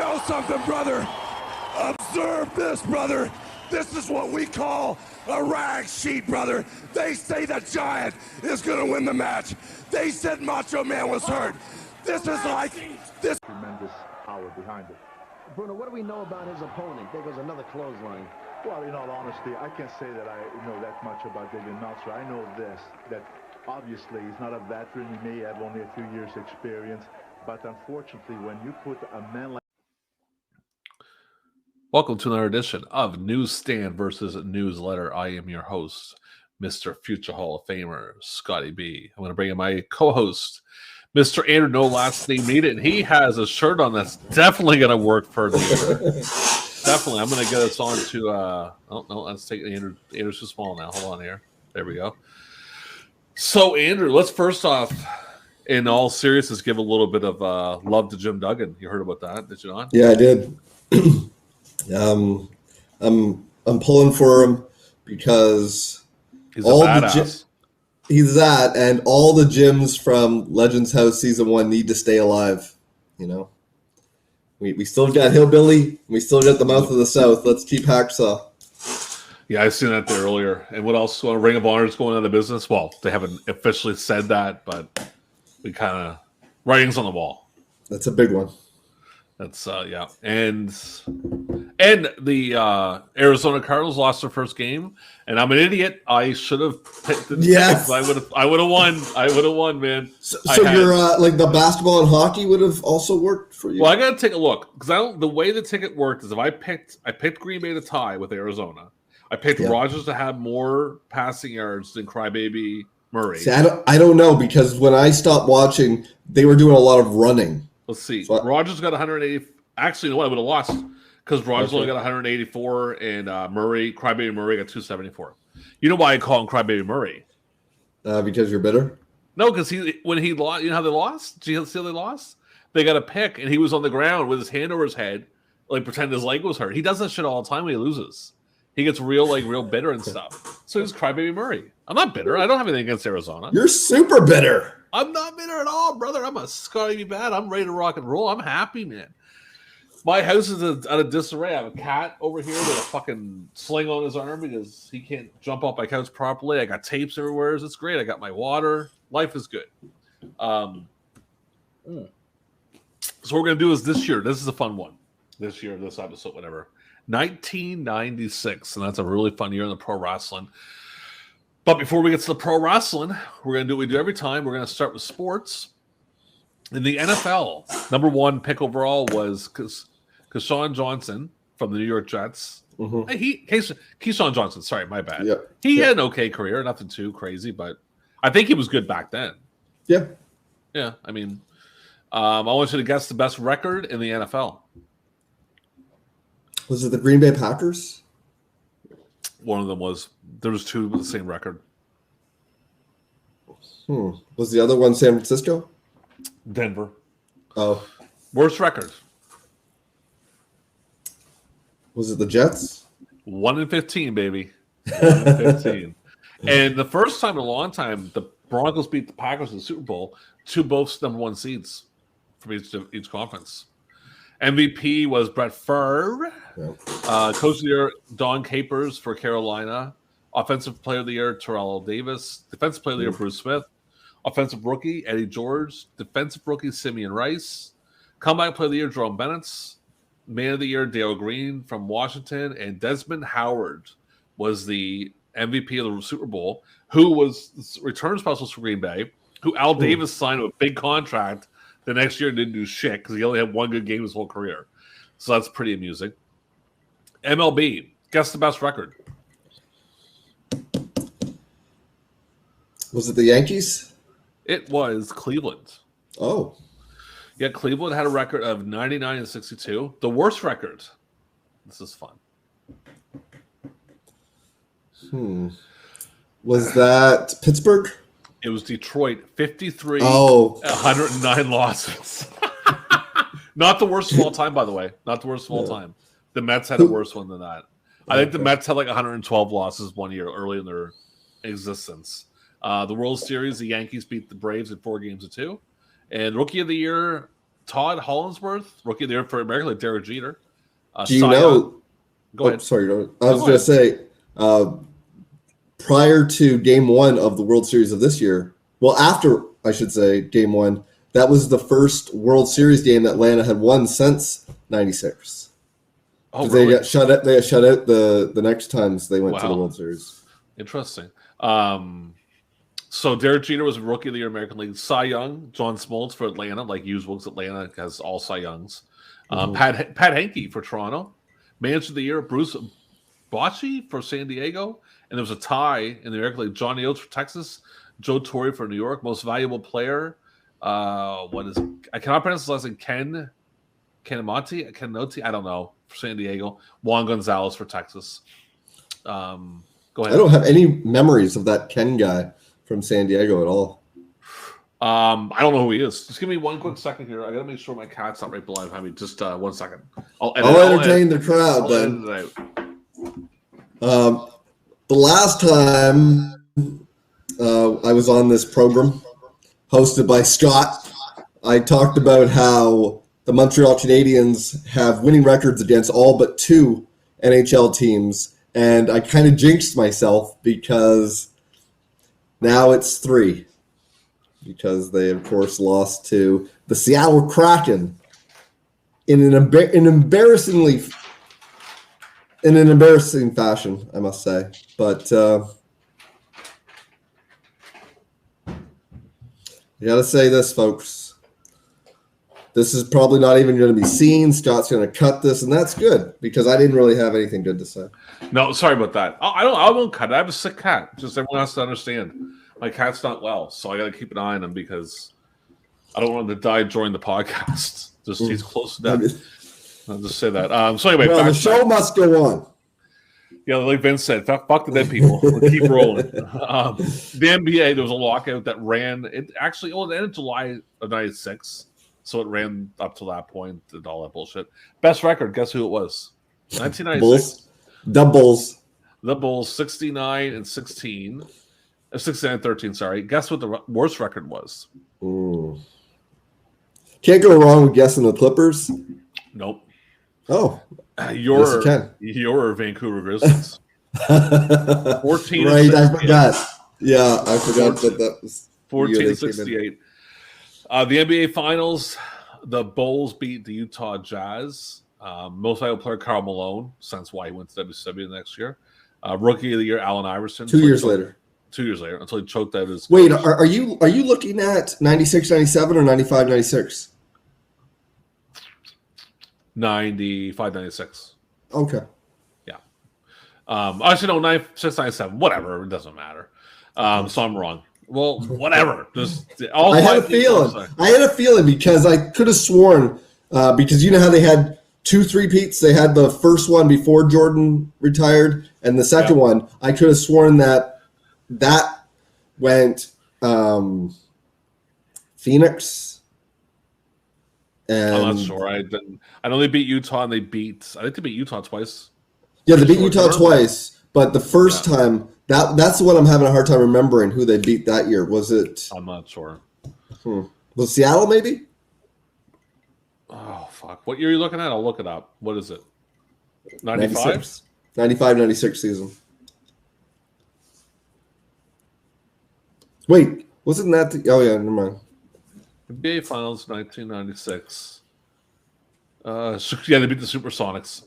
know something, brother? Observe this, brother. This is what we call a rag sheet, brother. They say the Giant is going to win the match. They said Macho Man was hurt. This is like this. Tremendous power behind it. Bruno, what do we know about his opponent? There goes another clothesline. Well, in all honesty, I can't say that I know that much about David Meltzer. I know this, that obviously he's not a veteran. He may have only a few years experience. But unfortunately, when you put a man like... Welcome to another edition of Newsstand versus Newsletter. I am your host, Mr. Future Hall of Famer, Scotty B. I'm going to bring in my co-host, Mr. Andrew, no last name needed. He has a shirt on that's definitely going to work for the Definitely. I'm going to get us on to, oh, no, let's take Andrew. Andrew's too small now. Hold on here. There we go. So, Andrew, let's first off, in all seriousness, give a little bit of love to Jim Duggan. You heard about that, did you not? Yeah, I did. I'm pulling for him because he's all a badass. He's that, and all the gyms from Legends House Season 1 need to stay alive. You know, we still got Hillbilly, we still got the Mouth of the South. Let's keep Hacksaw. Yeah, I've seen that there earlier. And what else? Ring of Honor is going out of business. Well, they haven't officially said that, but we kind of writings on the wall. That's a big one. That's yeah, and the Arizona Cardinals lost their first game, and I'm an idiot. I should have picked the yes. I would have won. I would have won, man. So you're like the basketball and hockey would have also worked for you. Well, I got to take a look because the way the ticket worked is if I picked Green Bay to tie with Arizona. I picked Rodgers to have more passing yards than Crybaby Murray. See, I don't know because when I stopped watching, they were doing a lot of running. Let's see. So Rodgers got 180. Actually, you know what? I would have lost because Rodgers only got 184, and Crybaby Murray got 274. You know why I call him Crybaby Murray? Because you're bitter? No, because when he lost, you know how they lost? Do you see how they lost? They got a pick, and he was on the ground with his hand over his head, like pretend his leg was hurt. He does that shit all the time when he loses. He gets real bitter and stuff. So he's Crybaby Murray. I'm not bitter. I don't have anything against Arizona. You're super bitter. I'm not bitter at all, brother. I'm a Scotty bad. I'm ready to rock and roll. I'm happy, man. My house is out of disarray. I have a cat over here with a fucking sling on his arm because he can't jump off my couch properly. I got tapes everywhere. It's great. I got my water. Life is good. So what we're going to do is this year. This is a fun one. This year, this episode, whatever. 1996, and that's a really fun year in the pro wrestling. But before we get to the pro wrestling, we're going to do what we do every time. We're going to start with sports. In the NFL, number one pick overall was Keyshawn Johnson from the New York Jets. Mm-hmm. Keyshawn Johnson, sorry, my bad. Yep. He had an okay career, nothing too crazy, but I think he was good back then. Yeah. Yeah, I mean, I want you to guess the best record in the NFL. Was it the Green Bay Packers? One of them was. There was two with the same record. Was the other one San Francisco? Denver. Oh. Worst record. Was it the Jets? 1-15, baby. 1-15. And the first time in a long time, the Broncos beat the Packers in the Super Bowl, both number one seeds from each conference. MVP was Brett Favre. Yep. Coach of the Year, Don Capers for Carolina. Offensive Player of the Year, Terrell Davis. Defensive Player of the Year, Bruce Smith. Offensive Rookie, Eddie George. Defensive Rookie, Simeon Rice. Comeback Player of the Year, Jerome Bennett. Man of the Year, Dale Green from Washington. And Desmond Howard was the MVP of the Super Bowl, who was return specialist for Green Bay, who Al Davis signed with a big contract. The next year didn't do shit because he only had one good game his whole career. So that's pretty amusing. MLB, guess the best record. Was it the Yankees? It was Cleveland. Oh. Yeah, Cleveland had a record of 99-62. The worst record. This is fun. Was that Pittsburgh? It was Detroit, 53, 109 losses. Not the worst of all time, by the way. Not the worst of all time. The Mets had a worse one than that. I think the Mets had like 112 losses one year early in their existence. The World Series, the Yankees beat the Braves in 4-2. And Rookie of the Year, Todd Hollinsworth, rookie of the year for America, like Derek Jeter. Do you know? Go ahead. Sorry, I was going to say, prior to Game 1 of the World Series of this year, well, after I should say Game 1, that was the first World Series game that Atlanta had won since '96. Oh, really? They got shut out. They got shut out the next times they went to the World Series. Interesting. So Derek Jeter was Rookie of the Year American League. Cy Young, John Smoltz for Atlanta, like Hughes Wilkes Atlanta has all Cy Youngs. Pat Henke for Toronto. Manager of the Year, Bruce Bochy for San Diego. And there was a tie in the American League. Johnny Oates for Texas. Joe Torre for New York. Most valuable player. What is it? I cannot pronounce his last name. Canotti, I don't know, for San Diego. Juan Gonzalez for Texas. Go ahead. I don't have any memories of that Ken guy from San Diego at all. I don't know who he is. Just give me one quick second here. I gotta make sure my cat's not right behind me. Just 1 second. I'll entertain the crowd then. The last time I was on this program, hosted by Scott, I talked about how the Montreal Canadiens have winning records against all but 2 NHL teams, and I kind of jinxed myself because now it's 3. Because they, of course, lost to the Seattle Kraken in an embarrassing fashion, I must say. But you got to say this, folks. This is probably not even going to be seen. Scott's going to cut this, and that's good because I didn't really have anything good to say. No, sorry about that. I won't cut it. I have a sick cat. Just everyone has to understand. My cat's not well, so I got to keep an eye on him because I don't want him to die during the podcast. Just he's close to death. I'll just say that. So anyway, the show must go on. Yeah, like Vince said, fuck the dead people. We'll keep rolling. The NBA, there was a lockout that ran. It ended July of '96, so it ran up to that point and all that bullshit. Best record, guess who it was? 1996. Bulls. The Bulls, 69-16. 69-13, sorry. Guess what the worst record was? Can't go wrong with guessing the Clippers. Nope. Oh. Your Vancouver Grizzlies. 14 right, I forgot. Yeah, I forgot that was 14-68. The NBA Finals, the Bulls beat the Utah Jazz. Most valuable player, Karl Malone, since why he went to WCW the next year. Rookie of the Year, Allen Iverson. 2 years later. 2 years later, until he choked out his. Wait, are you looking at 96-97 or 95-96? 95-96. Okay. Yeah. Actually, no, 96-97. Whatever, it doesn't matter. So I'm wrong. Well, whatever. Just I had a feeling because I could have sworn because you know how they had 2 3-peats. They had the first one before Jordan retired, and the second one. I could have sworn that went Phoenix. And I'm not sure. I know they beat Utah, and I think they beat Utah twice. Yeah, they beat Utah twice, but the first time that's the one I'm having a hard time remembering who they beat that year. Was it? I'm not sure. Was Seattle maybe? Oh fuck! What year are you looking at? I'll look it up. What is it? 95? 95-96 season. Wait, wasn't that oh yeah, never mind. NBA Finals 1996. Yeah, they beat the Supersonics.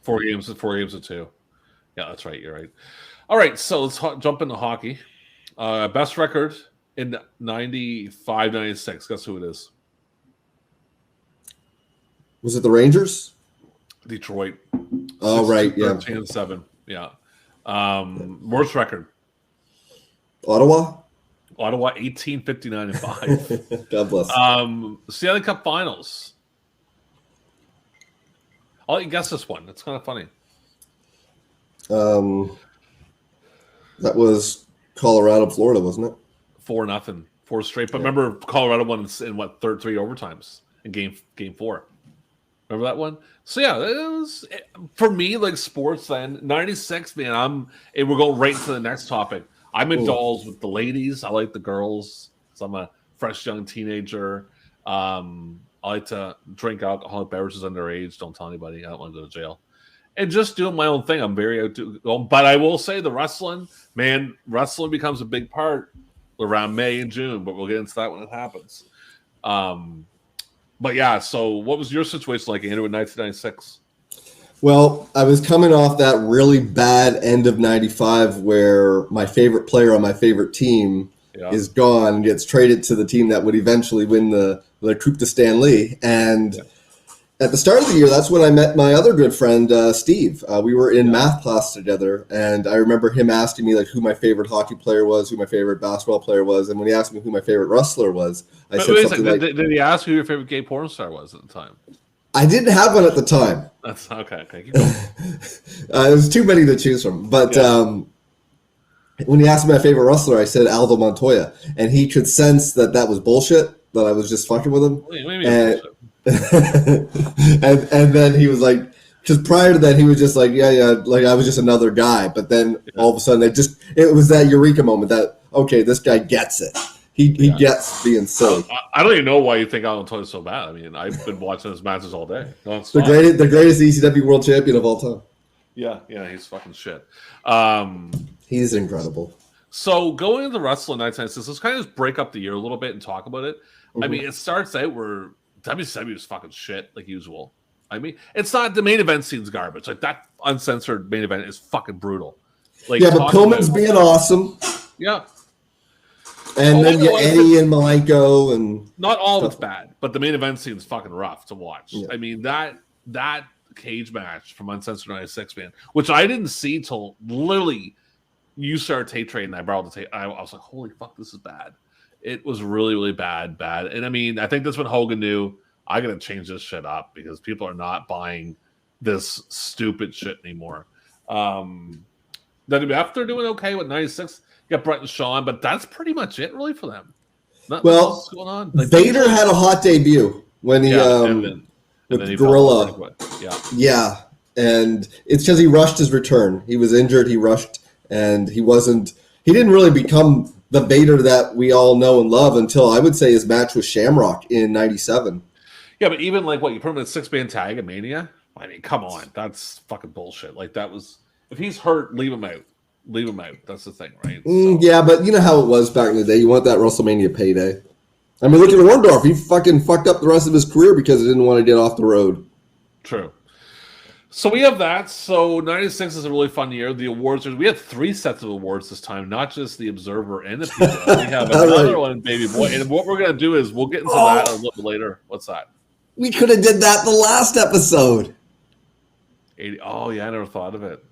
4 games to 2. Yeah, that's right. You're right. All right, so let's jump into hockey. Best record in 95-96. Guess who it is? Was it the Rangers? Detroit. Oh, right, yeah. 13-7. Yeah. Worst record. Ottawa, 18-59-5. God bless. Stanley Cup Finals. I'll let you guess this one. It's kind of funny. That was Colorado, Florida, wasn't it? 4-0, 4 straight. But remember, Colorado won in what 3 overtimes in game 4. Remember that one? So yeah, it was for me like sports. Then 96, man. We're going right into the next topic. I'm indulged with the ladies. I like the girls. So I'm a fresh young teenager. I like to drink alcoholic beverages underage. Don't tell anybody. I don't want to go to jail. And just doing my own thing. I'm very outgoing. But I will say the wrestling becomes a big part around May and June. But we'll get into that when it happens. But yeah, so what was your situation like, Andrew, in 1996? Well, I was coming off that really bad end of 95 where my favorite player on my favorite team is gone and gets traded to the team that would eventually win the Coupe de Stanley. And at the start of the year, that's when I met my other good friend, Steve. We were in math class together, and I remember him asking me like who my favorite hockey player was, who my favorite basketball player was, and when he asked me who my favorite wrestler was, I said something like... Did he ask who your favorite gay porn star was at the time? I didn't have one at the time. That's okay. Keep going. There's too many to choose from. But when he asked me my favorite wrestler, I said Aldo Montoya. And he could sense that was bullshit, that I was just fucking with him. And then he was like, because prior to that, he was just like, like I was just another guy. But then all of a sudden, it was that eureka moment that, okay, this guy gets it. He gets being silly. I don't even know why you think Aldo Montoya is so bad. I mean, I've been watching his matches all day. No, the greatest ECW world champion of all time. Yeah, he's fucking shit. He's incredible. So going into wrestling 1996, let's kind of just break up the year a little bit and talk about it. Mm-hmm. I mean, it starts out where WCW is fucking shit, like usual. I mean, it's not the main event scene's garbage. Like that uncensored main event is fucking brutal. Like, but Pillman's being awesome. Yeah. And then you Eddie and Malenko and not all of it's bad, but the main event scene is fucking rough to watch. Yeah. I mean that cage match from Uncensored 96, man, which I didn't see till literally you started tape trading. I borrowed the tape. I was like, holy fuck, this is bad. It was really, really bad. And I mean, I think that's when Hogan knew I gotta change this shit up because people are not buying this stupid shit anymore. WWF, they're doing okay with 96. Got Brett and Shawn, but that's pretty much it, really, for them. Nothing else going on. Like, Vader had a hot debut when he with Gorilla. Yeah, and it's because he rushed his return. He was injured. He rushed, and he didn't really become the Vader that we all know and love until I would say his match with Shamrock in '97. Yeah, but even like what you put him in a 6-man tag at Mania. I mean, come on, that's fucking bullshit. Like that was if he's hurt, leave him out. Leave him out. That's the thing, right? Yeah, but you know how it was back in the day. You want that WrestleMania payday. I mean, look at Orndorff. He fucking fucked up the rest of his career because he didn't want to get off the road. True. So we have that. So 96 is a really fun year. The awards, we had 3 sets of awards this time, not just the Observer and the People. We have another one, baby boy. And what we're going to do is we'll get into that a little bit later. What's that? We could have did that the last episode. 80. Oh, yeah, I never thought of it.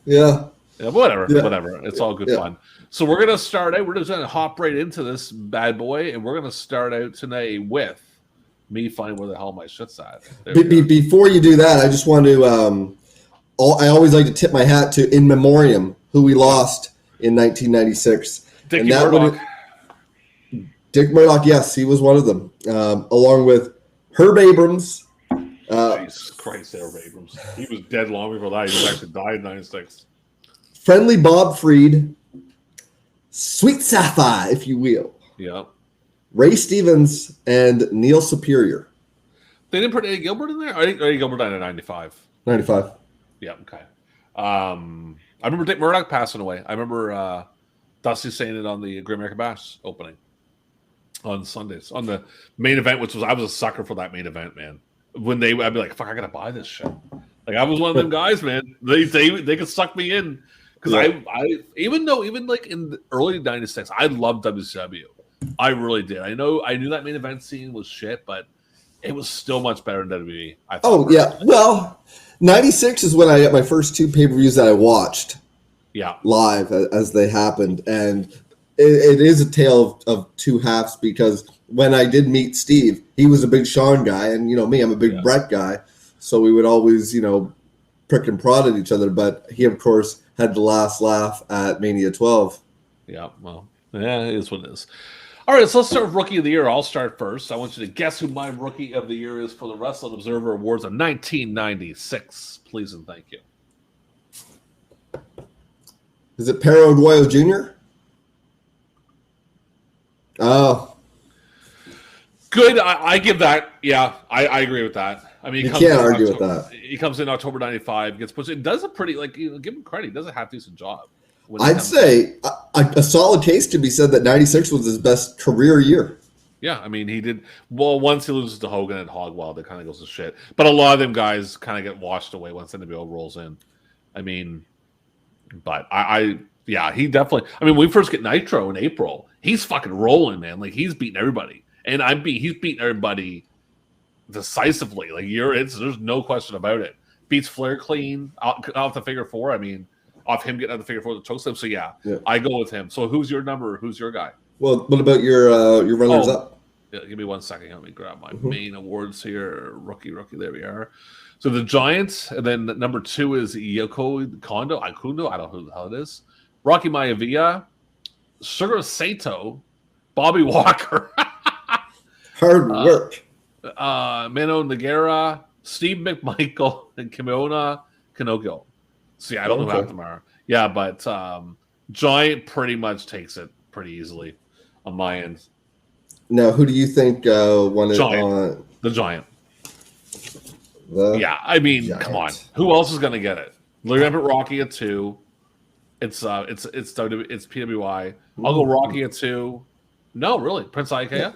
Yeah. Yeah, whatever. It's all good fun. So we're gonna start out. We're just gonna hop right into this bad boy, and we're gonna start out today with me finding where the hell my shit's at. Before you do that, I just want to. I always like to tip my hat to In Memoriam, who we lost in 1996. Dick Murdoch. Dick Murdoch, yes, he was one of them, along with Herb Abrams. Jesus Christ, Herb Abrams. He was dead long before that. He actually died in 96. Friendly Bob Freed, Sweet Sapphire, if you will. Yeah. Ray Stevens and Neil Superior. They didn't put Eddie Gilbert in there? I think Eddie Gilbert died in 95. 95. Yeah, okay. I remember Dick Murdoch passing away. I remember Dusty saying it on the Great American Bash opening on Sundays. On the main event, which was, I was a sucker for that main event, man. When I'd be like, fuck, I gotta buy this shit. Like, I was one of them guys, man. They could suck me in. Because I even like in the early 96, I loved WCW. I really did. I knew that main event scene was shit, but it was still much better than WWE. Yeah. Well, 96 is when I got my first 2 pay-per-views that I watched. Yeah. Live as they happened. And it is a tale of 2 halves because when I did meet Steve, he was a big Sean guy. And, you know, me, I'm a big Brett guy. So we would always, prick and prod at each other. But he, of course, had the last laugh at Mania 12. Yeah, well, it is what it is. All right, so let's start with Rookie of the Year. I'll start first. I want you to guess who my Rookie of the Year is for the Wrestling Observer Awards of 1996. Please and thank you. Is it Perro Aguayo Jr.? Oh. Good. I give that. Yeah, I agree with that. I mean, You can't argue with that. He comes in October '95, gets pushed. It does a pretty give him credit. He does a half decent job. I'd say a solid case could be said that '96 was his best career year. Yeah, I mean, he did well. Once he loses to Hogan and Hogwild, it kind of goes to shit. But a lot of them guys kind of get washed away once NWO rolls in. I mean, but yeah, he definitely. I mean, when we first get Nitro in April, he's fucking rolling, man. Like he's beating everybody, and he's beating everybody decisively. Like there's no question about it. Beats Flair clean off the figure four. I mean, off him getting out the figure four, the chokeslam. So yeah, I go with him. So who's your number? Who's your guy? Well, what about your runners up? Yeah, give me 1 second. Let me grab my main awards here. Rookie. There we are. So the Giants, and then number 2 is Yoko Kondo. I don't know who the hell it is. Rocky Maivia, Sugar Sato, Bobby Walker. Hard work. Mano Nagara, Steve McMichael, and Kimona Kanoko. See, I don't know about tomorrow. Yeah, but Giant pretty much takes it pretty easily on my end. Now, who do you think won it on? The Giant. I mean, Giant. Come on. Who else is going to get it? Remember Rocky at 2. It's PWI. I'll go Rocky at 2. No, really. Prince Ikea? Yeah.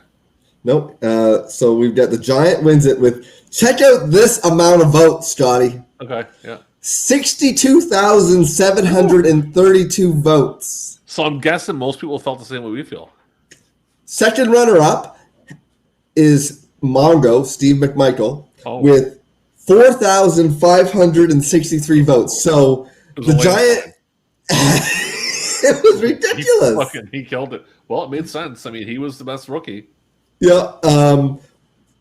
Nope. So we've got the Giant wins it with, check out this amount of votes, Scotty. Okay, yeah. 62,732 votes. So I'm guessing most people felt the same way we feel. Second runner-up is Mongo, Steve McMichael, with 4,563 votes. So the Giant, it was ridiculous. He killed it. Well, it made sense. I mean, he was the best rookie. Yeah.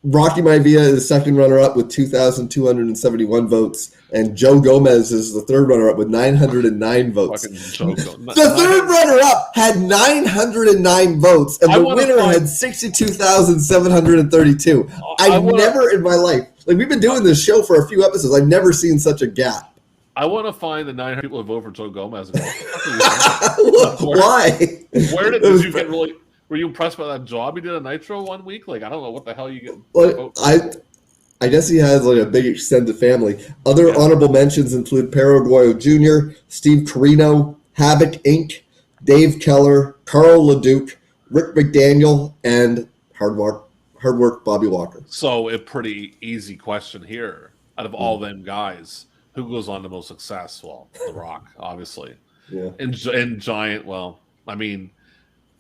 Rocky Maivia is second runner-up with 2,271 votes, and Joe Gomez is the third runner-up with 909 votes. The third runner-up had 909 votes, and the winner had 62,732. I've never in my life, like we've been doing this show for a few episodes, I've never seen such a gap. I want to find the 900 people who vote for Joe Gomez. Why? Where did you get really... Were you impressed by that job he did at Nitro one week? Like, I don't know what the hell you get. Well, I guess he has like a big extended family. Other honorable mentions include Paraguayo Jr., Steve Carino, Havoc Inc., Dave Keller, Carl LeDuc, Rick McDaniel, and hard work Bobby Walker. So a pretty easy question here. Out of all them guys, who goes on to most success? Well, The Rock, obviously. Yeah. And Giant, well, I mean...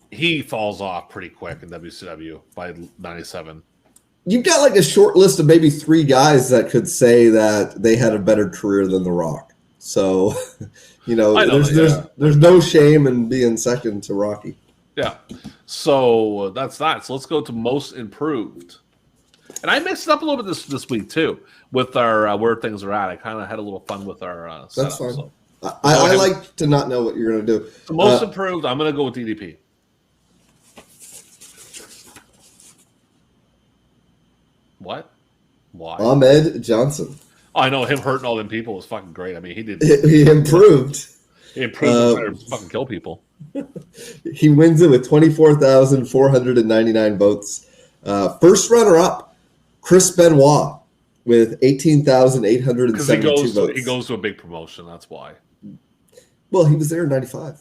He falls off pretty quick in WCW by 97. You've got like a short list of maybe 3 guys that could say that they had a better career than The Rock. So, there's no shame in being second to Rocky. Yeah. So that's that. So let's go to most improved. And I mixed it up a little bit this week too with our where things are at. I kind of had a little fun with our setup. That's fine. So. I like to not know what you're going to do. So most improved, I'm going to go with DDP. What? Why? Ahmed Johnson. Oh, I know him hurting all them people was fucking great. I mean, he did. He improved. He improved to fucking kill people. He wins it with 24,499 votes. First runner-up, Chris Benoit with 18,872 votes. He goes to a big promotion. That's why. Well, he was there in 95.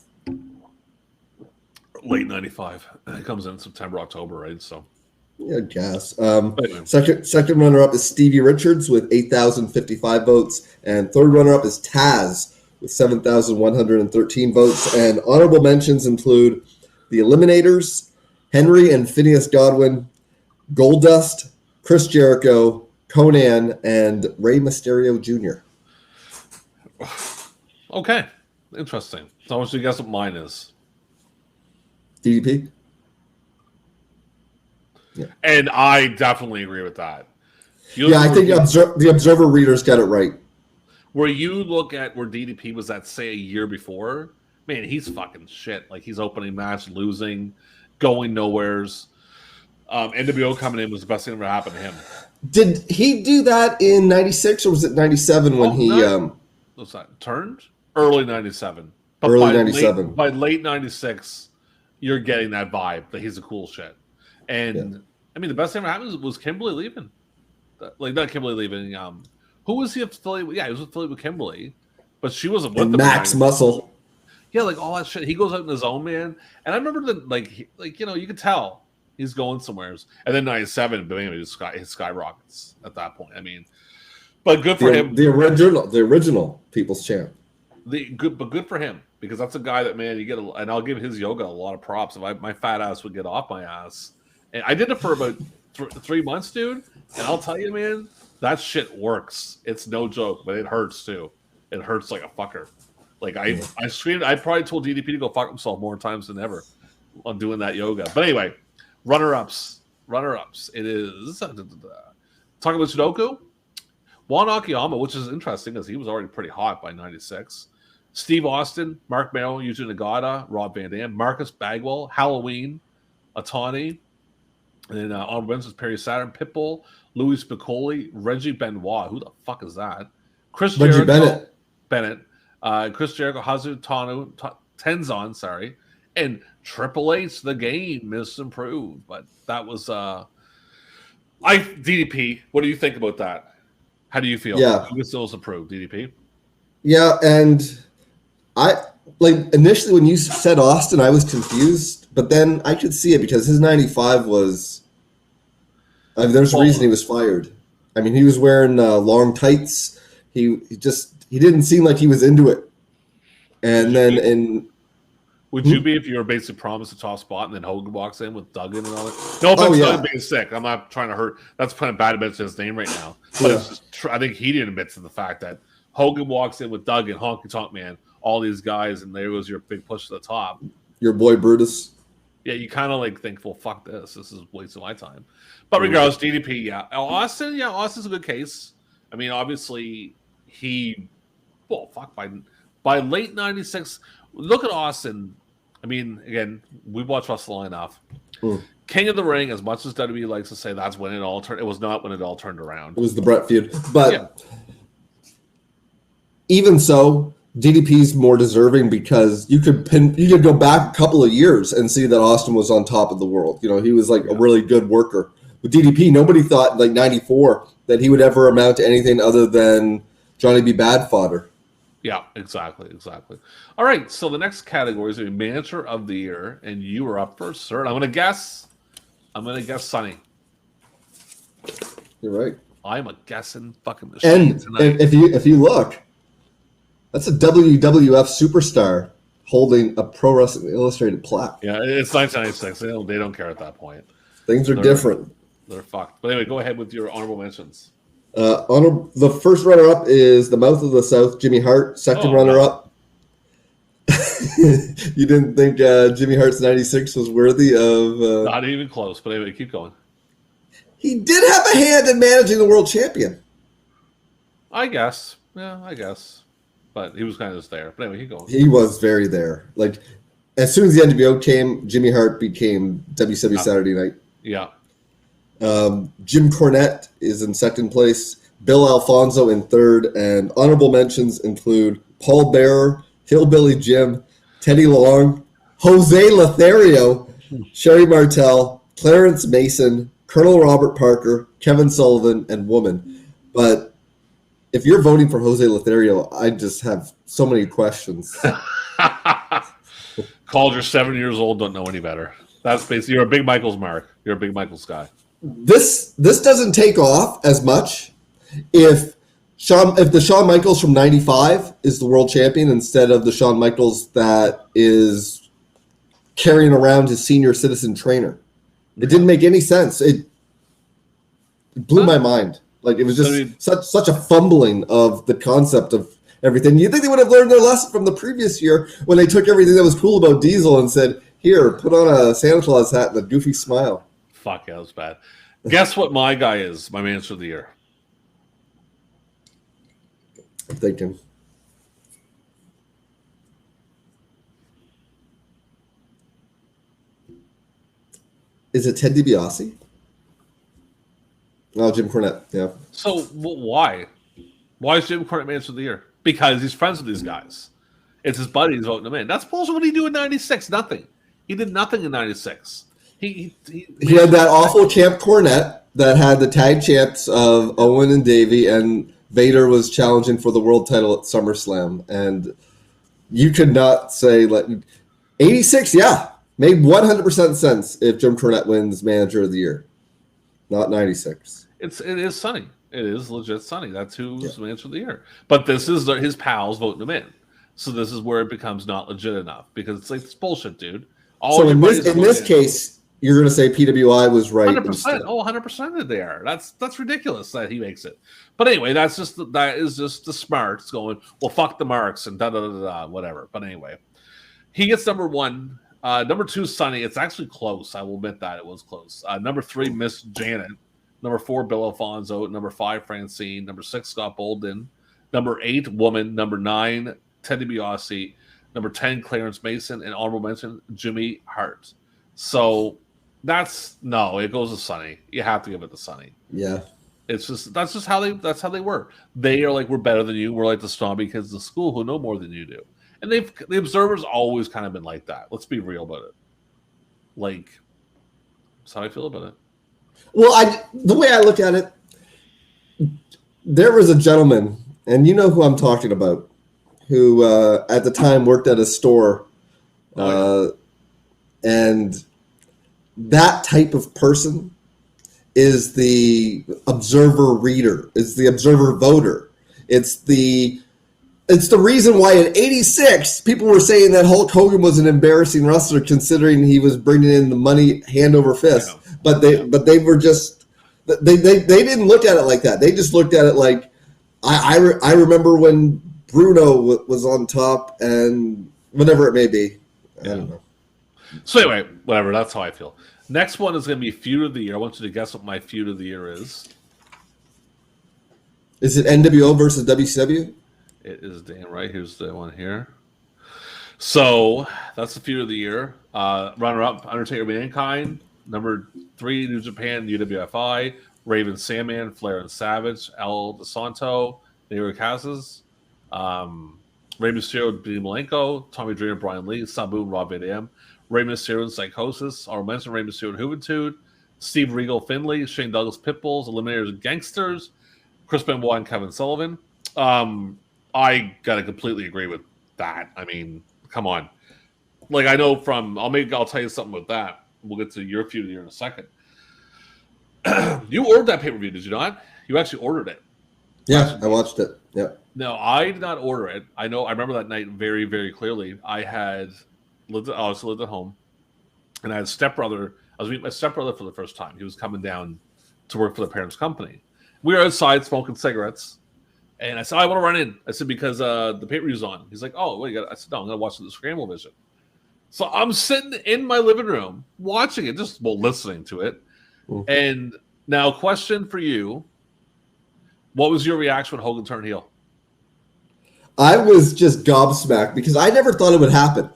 Late 95. He comes in September, October, right? So. Yeah, gas. Second runner-up is Stevie Richards with 8,055 votes, and third runner-up is Taz with 7,113 votes. And honorable mentions include the Eliminators, Henry and Phineas Godwin, Goldust, Chris Jericho, Conan, and Rey Mysterio Jr. Okay, interesting. So, I want you to guess what mine is. DDP. Yeah. And I definitely agree with that. I think the Observer readers got it right. Where you look at where DDP was at, say, a year before, man, he's fucking shit. Like, he's opening match, losing, going nowheres. NWO coming in was the best thing that ever happened to him. Did he do that in 96 or was it 97 when he... What's that? Turned? Early 97. But early 97. By late 96, you're getting that vibe that he's a cool shit. And I mean, the best thing that happened was Kimberly leaving. Like, not Kimberly leaving. Who was he affiliated with? Yeah, he was affiliated with Kimberly, but she wasn't with And them. Max Muscle. Yeah, like all that shit. He goes out in his own, man. And I remember that, like you could tell he's going somewhere. And then 97, but anyway, his skyrockets at that point. I mean, but good for him. The original People's Champ. Good for him, because that's a guy that, man, you get, and I'll give his yoga a lot of props. If my fat ass would get off my ass, and I did it for about 3 months, dude. And I'll tell you, man, that shit works. It's no joke, but it hurts too. It hurts like a fucker. Like I screamed. I probably told DDP to go fuck himself more times than ever on doing that yoga. But anyway, runner-ups. It is talking about Sudoku. Juan Akiyama, which is interesting because he was already pretty hot by 96. Steve Austin, Mark Merrill, Yuji Nagata, Rob Van Dam, Marcus Bagwell, Halloween, Atani, and then on Wednesdays, Perry Saturn, Pitbull, Louis Piccoli, Reggie Benoit. Who the fuck is that? Chris Reggie Jericho, Bennett. Chris Jericho, Hazu Tanu, Tenzon, sorry, and Triple H, the game, misimproved. But that was DDP. What do you think about that? How do you feel? Yeah, who still was approved? DDP. Yeah, and I initially when you said Austin, I was confused, but then I could see it because his 95 was. There's a reason he was fired. I mean, he was wearing long tights. He didn't seem like he was into it. And would you be if you were basically promised a top spot and then Hogan walks in with Duggan and all that? No offense, Duggan being sick. I'm not trying to hurt. That's kind of bad to mention his name right now. But it's just, I think he didn't admit to the fact that Hogan walks in with Duggan, Honky Tonk Man, all these guys, and there goes your big push to the top. Your boy Brutus. Yeah, you kind of like think, well, fuck this. This is wasting my time. But regardless, DDP, yeah. Austin's a good case. I mean, obviously, by late 96, look at Austin. I mean, again, we watch wrestling enough. King of the Ring, as much as WWE likes to say that's when it all turned, it was not when it all turned around. It was the Brett feud. But even so, DDP's more deserving because you could go back a couple of years and see that Austin was on top of the world. You know, he was like a really good worker. With DDP, nobody thought like 94 that he would ever amount to anything other than Johnny B. Bad fodder. Yeah, exactly. All right, so the next category is Manager of the Year, and you were up first, sir. And I'm gonna guess Sonny. You're right. I'm a guessing fucking machine tonight. And if you look, that's a WWF superstar holding a Pro Wrestling Illustrated plaque. Yeah, it's 1996. They don't care at that point. Things are different. They're fucked. But anyway, go ahead with your honorable mentions. The first runner-up is the Mouth of the South, Jimmy Hart. Second runner-up. You didn't think Jimmy Hart's 96 was worthy of... Not even close, but anyway, keep going. He did have a hand in managing the world champion. I guess. Yeah, I guess. But he was kind of just there. But anyway, keep going. He was very there. Like, as soon as the NWO came, Jimmy Hart became WCW Saturday Night. Yeah. Jim Cornette is in second place, Bill Alfonso in third, and honorable mentions include Paul Bearer, Hillbilly Jim, Teddy Long, Jose Lothario, Sherry Martel, Clarence Mason, Colonel Robert Parker, Kevin Sullivan, and Woman. But if you're voting for Jose Lothario, I just have so many questions. Called you're 7 years old, don't know any better. That's basically, you're a big Michaels mark. You're a big Michaels guy. This doesn't take off as much if the Shawn Michaels from 95 is the world champion instead of the Shawn Michaels that is carrying around his senior citizen trainer. It didn't make any sense. It blew my mind. Like, it was just such a fumbling of the concept of everything. You'd think they would have learned their lesson from the previous year when they took everything that was cool about Diesel and said, here, put on a Santa Claus hat and a goofy smile. Fuck, yeah, that was bad. Guess what my guy is, my Manager of the Year? I'm thinking. Is it Ted DiBiase? Oh, Jim Cornette, yeah. So, why? Why is Jim Cornette Manager of the Year? Because he's friends with these guys. It's his buddies voting him in. That's bullshit. What did he do in 96? Nothing. He did nothing in 96. He had that awful Champ Cornette that had the tag champs of Owen and Davey, and Vader was challenging for the world title at SummerSlam. And you could not say, 86, yeah, made 100% sense if Jim Cornette wins Manager of the Year, not 96. It is Sonny. It is legit Sonny. That's who's Manager of the Year. But this is his pals voting him in. So this is where it becomes not legit enough because it's like it's bullshit, dude. So in this case, you're going to say PWI was right. 100%. Oh, 100% they are. That's ridiculous that he makes it. But anyway, that is just the smarts going, well, fuck the marks and da-da-da-da, whatever. But anyway, he gets number 1. Number 2, Sonny. It's actually close. I will admit that it was close. Number 3, Miss Janet. Number 4, Bill Alfonso. Number 5, Francine. Number 6, Scott Bolden. Number 8, Woman. Number 9, Ted DiBiase. Number 10, Clarence Mason. And honorable mention, Jimmy Hart. So it goes to Sonny. You have to give it to Sonny. Yeah. That's how they were. They are like, we're better than you. We're like the snobby kids in school who know more than you do. And the Observer's always kind of been like that. Let's be real about it. Like, that's how I feel about it. Well, the way I look at it, there was a gentleman, and you know who I'm talking about, who at the time worked at a store, and that type of person is the observer reader, is the observer voter. It's the reason why in '86 people were saying that Hulk Hogan was an embarrassing wrestler, considering he was bringing in the money hand over fist. But they were just they didn't look at it like that. They just looked at it like I remember when Bruno was on top and whatever it may be. I don't know. So anyway, whatever. That's how I feel. Next one is going to be Feud of the Year. I want you to guess what my Feud of the Year is. Is it NWO versus WCW? It is damn right. Here's the one here. So that's the Feud of the Year. Runner-up, Undertaker Mankind. Number 3, New Japan, UWFI. Raven Sandman, Flair and Savage. El DeSanto, Nero Casas. Rey Mysterio, Dean Malenko. Tommy Dreamer, Brian Lee. Sabu, Rob Van Dam. Rey Mysterio and Psychosis. I'll mention Rey Mysterio and Juventud. Steve Regal, Finley. Shane Douglas, Pitbulls. Eliminators and Gangsters. Chris Benoit and Kevin Sullivan. I gotta completely agree with that. I mean, come on. Like, I know I'll tell you something with that. We'll get to your Feud of the Year in a second. You ordered that pay-per-view, did you not? You actually ordered it. Yeah, I watched it. Yeah. No, I did not order it. I remember that night very, very clearly. I lived at home, and I had a stepbrother. I was meeting my stepbrother for the first time. He was coming down to work for the parents' company. We were outside smoking cigarettes, and I said, I want to run in. I said, because the pay-per-view's on. He's like, oh, what you got? I said, no, I'm going to watch the Scramble Vision. So I'm sitting in my living room watching it, just listening to it. Mm-hmm. And now, question for you. What was your reaction when Hogan turned heel? I was just gobsmacked because I never thought it would happen.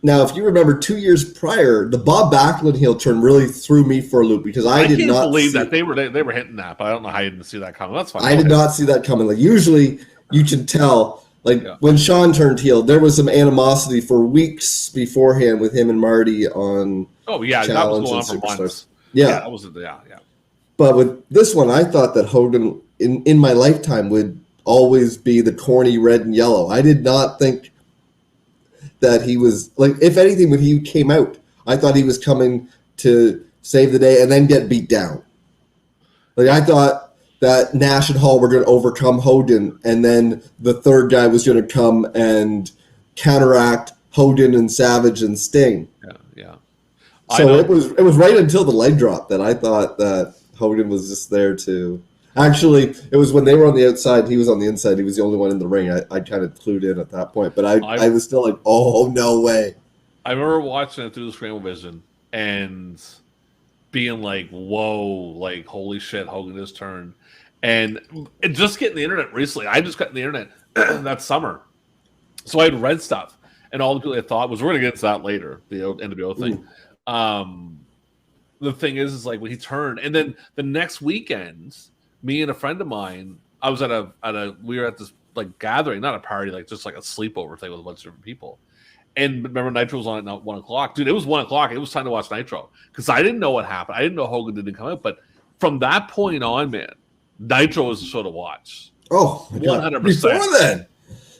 Now, if you remember 2 years prior, the Bob Backlund heel turn really threw me for a loop because I did not believe that they were hitting that, but I don't know how you didn't see that coming. That's fine. I did not see that coming. Like, usually you can tell. When Sean turned heel, there was some animosity for weeks beforehand with him and Marty on. Oh yeah, Challenge that was going on for months. Yeah, that was yeah. But with this one, I thought that Hogan in my lifetime would always be the corny red and yellow. I did not think that he was if anything, when he came out, I thought he was coming to save the day and then get beat down. I thought that Nash and Hall were going to overcome Hogan, and then the third guy was going to come and counteract Hogan and Savage and Sting. Yeah. So it was right until the leg drop that I thought that Hogan was just there to. Actually, it was when they were on the outside, he was on the inside. He was the only one in the ring. I kind of clued in at that point, but I was still like, oh, no way. I remember watching it through the Scramble Vision and being like, whoa, like, holy shit, Hogan just turned. And just getting the internet recently. I just got the internet that summer. So I had read stuff. And all the people I thought was, we're going to get into that later, the NWO thing. The thing is like when he turned. And then the next weekend, me and a friend of mine, I was we were at this like gathering, not a party, like just like a sleepover thing with a bunch of different people. And remember, Nitro was on at 1 o'clock. Dude, it was 1 o'clock. It was time to watch Nitro. Because I didn't know what happened. I didn't know Hogan didn't come out. But from that point on, man, Nitro was the show to watch. Oh, 100%. Before then.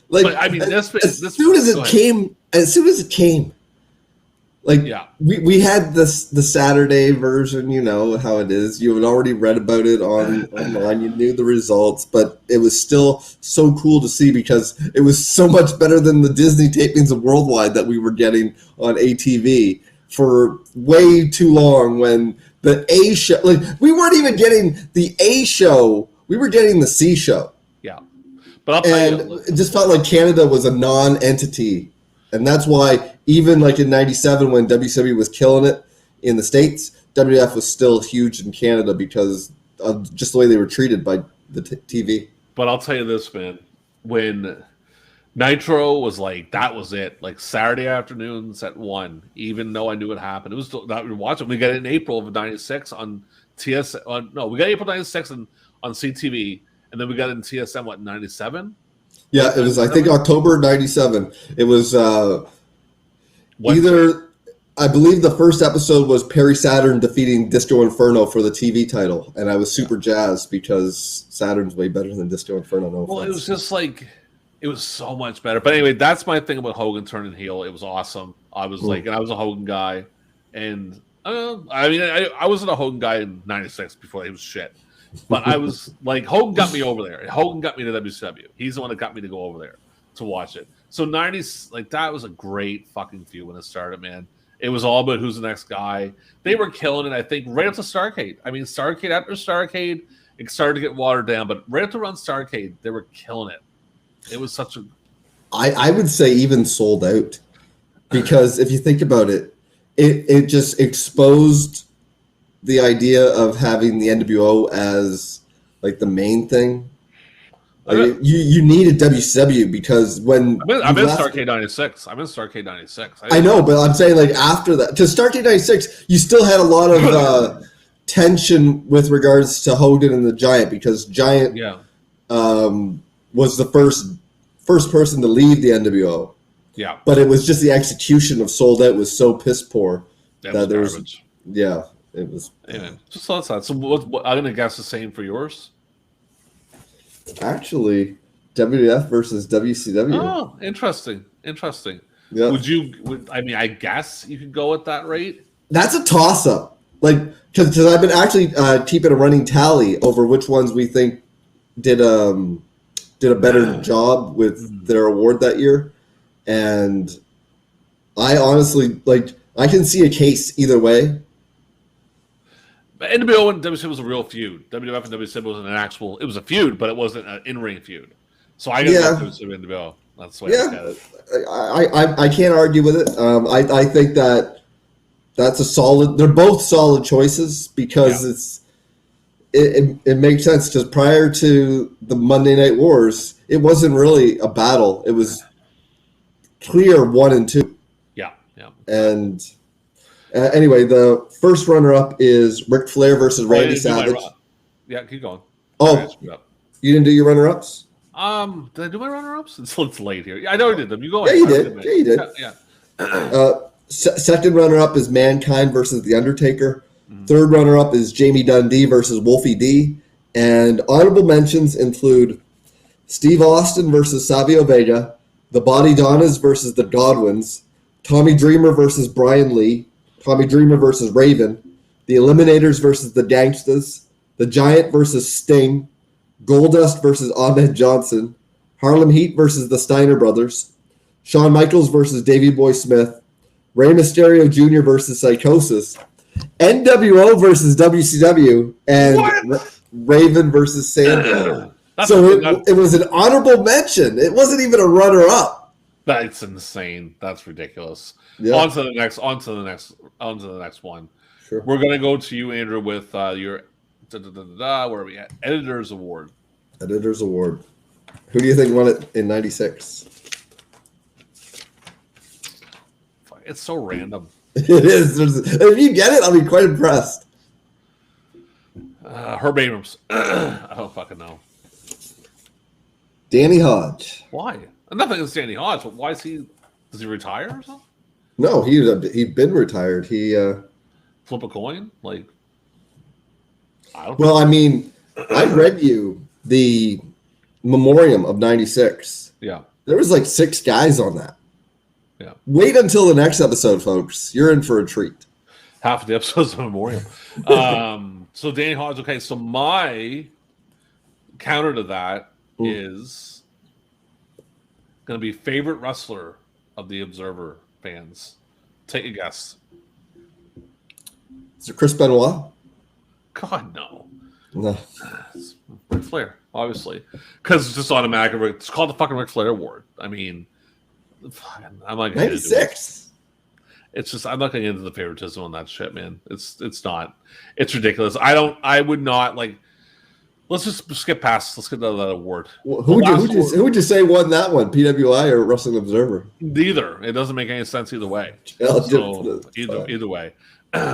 Like, but, I mean, as soon as it came, like, we had the Saturday version, you know how it is. You had already read about it online. You knew the results, but it was still so cool to see because it was so much better than the Disney tapings of Worldwide that we were getting on ATV for way too long. When the A show, like, we weren't even getting the A show, we were getting the C show. Yeah. But I'll tell you, it just felt like Canada was a non-entity. And that's why even like in 97 when WCW was killing it in the States, WWF was still huge in Canada because of just the way they were treated by the TV. But I'll tell you this, man. When Nitro was like, that was it. Like Saturday afternoons at 1, even though I knew what happened. It was that we were watching. We got it in April of 96 on TS. We got April 96 on CTV. And then we got it in TSM, what, 97? Yeah, it was, I think, October 97. It was either, I believe the first episode was Perry Saturn defeating Disco Inferno for the TV title. And I was super jazzed because Saturn's way better than Disco Inferno. Well, it was just like, it was so much better. But anyway, that's my thing about Hogan turning heel. It was awesome. I was like, and I was a Hogan guy. And I mean, I wasn't a Hogan guy in 96 before he was shit. But I was like, Hogan got me over there. Hogan got me to WCW. He's the one that got me to go over there to watch it. So 90s, like, that was a great fucking feud when it started, man. It was all about who's the next guy. They were killing it, I think, right up to Starrcade. I mean, Starrcade, after Starrcade, it started to get watered down. But right up to around Starrcade, they were killing it. It was such a... I would say even sold out. Because if you think about it, it just exposed the idea of having the NWO as like the main thing. Like, you needed WCW because when I'm in Starrcade 96. I'm in Starrcade 96. I know, but I'm saying like after that, to Starrcade 96, you still had a lot of tension with regards to Hogan and the Giant because Giant was the first person to leave the NWO. Yeah, but it was just the execution of Sold Out was so piss poor that there was it was. Yeah, just thoughts that. So what, I'm gonna guess the same for yours. Actually, WWF versus WCW. Oh, interesting. Yeah. I mean, I guess you could go at that rate. That's a toss-up. Like, because I've been actually keeping a running tally over which ones we think did a better job with their award that year, and I honestly I can see a case either way. But NWO and WCW was a real feud. WWF and WCW wasn't it was a feud, but it wasn't an in-ring feud. So I got WCW and NWO. That's the way I look at it. I can't argue with it. I think that's a solid. They're both solid choices because it makes sense. Because prior to the Monday Night Wars, it wasn't really a battle. It was clear 1 and 2. Yeah. And anyway, the first runner-up is Ric Flair versus Randy Savage. Keep going. Oh, you didn't do your runner-ups? Did I do my runner-ups? It's late here. I know I did them. You go ahead. Yeah, you did. Yeah. Second runner-up is Mankind versus The Undertaker. Mm-hmm. Third runner-up is Jamie Dundee versus Wolfie D. And honorable mentions include Steve Austin versus Savio Vega, the Body Donnas versus the Godwins, Tommy Dreamer versus Brian Lee, Tommy Dreamer versus Raven, the Eliminators versus the Gangstas, the Giant versus Sting, Goldust versus Ahmed Johnson, Harlem Heat versus the Steiner Brothers, Shawn Michaels versus Davey Boy Smith, Rey Mysterio Jr. versus Psychosis, NWO versus WCW, and Raven versus Sandman. So it was an honorable mention. It wasn't even a runner-up. That's insane. That's ridiculous. Yeah. On to the next one. Sure. We're gonna go to you, Andrew, with your where are we at? Editor's Award. Editor's Award. Who do you think won it in '96? It's so random. It is. If you get it, I'll be quite impressed. Herb Abrams. I don't fucking know. Danny Hodge. Why? Nothing against Danny Hodge, but why is he Does he retire or something? No, he'd been retired. He Flip a coin? Like, I don't well, I mean, I read you the memoriam of 96. Yeah. There was like 6 guys on that. Yeah. Wait until the next episode, folks. You're in for a treat. Half of the episodes of memoriam. So Danny Hodge, okay, so my counter to that is going to be favorite wrestler of the Observer fans. Take a guess. Is it Chris Benoit? God, no. No. It's Ric Flair, obviously. Because it's just automatic. It's called the fucking Ric Flair Award. I mean, I'm not going to 96. It's just I'm not going to get into the favoritism on that shit, man. It's not. It's ridiculous. I would not like. Let's just skip past. Let's get to that award. Well, who would you say won that one? PWI or Wrestling Observer? Neither. It doesn't make any sense either way. Either way.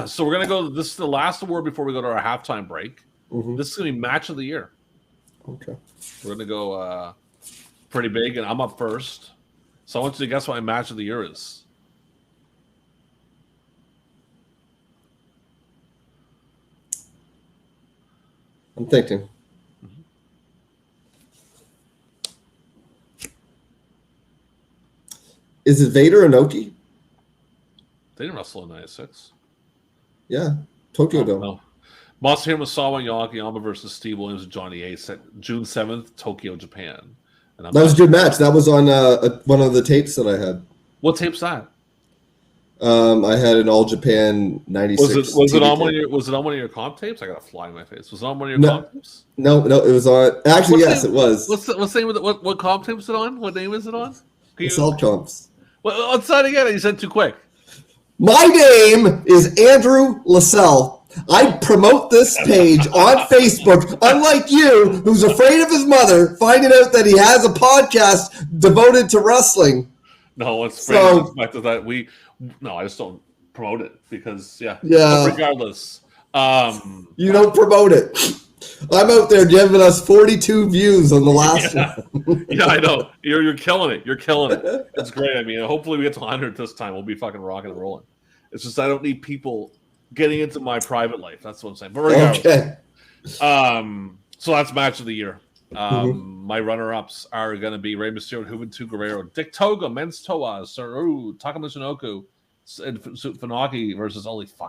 So we're gonna go. This is the last award before we go to our halftime break. Mm-hmm. This is gonna be match of the year. Okay. We're gonna go pretty big, and I'm up first. So I want you to guess what my match of the year is. I'm thinking. Is it Vader and Oki? They didn't wrestle in '96. Yeah, Tokyo Dome. No. Masahiro Misawa Yokoyama versus Steve Williams and Johnny Ace at June 7th, Tokyo, Japan. And that was a good match. That was on one of the tapes that I had. What tape's that? I had an All Japan '96. Was it on one of your comp tapes? I got a fly in my face. Was it on one of your comp tapes? No, it was on. Actually, yes, it was. What's the name of what comp tape is it on? What name is it on? Assault comps. What's that again? You said too quick. My name is Andrew Lascelle. I promote this page on Facebook, unlike you, who's afraid of his mother finding out that he has a podcast devoted to wrestling. No, it's respect to that. I just don't promote it because But regardless, you don't promote it. I'm out there giving us 42 views on the last one. Yeah, I know. You're killing it. You're killing it. It's great. I mean, hopefully we get to 100 this time. We'll be fucking rocking and rolling. It's just I don't need people getting into my private life. That's what I'm saying. But regardless, okay. So that's match of the year. My runner-ups are going to be Rey Mysterio and Juventud Guerrero, Dick Togo, Men's Toa, Saru, Takamichinoku, and Funaki versus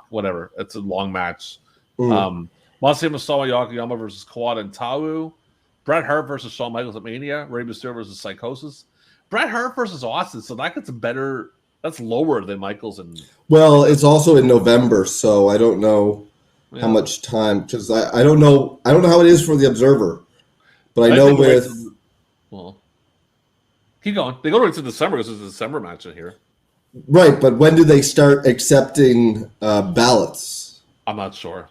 whatever. It's a long match. Masahiro Misawa Yokoyama versus Kawada and Tawu. Bret Hart versus Shawn Michaels at Mania. Rey Mysterio versus Psychosis. Bret Hart versus Austin. So that gets better. That's lower than Michaels and. Well, it's also in November, so I don't know how much time because I don't know how it is for the Observer, but I know with. Keep going. They go right to December because there's a December match in here. Right, but when do they start accepting ballots? I'm not sure.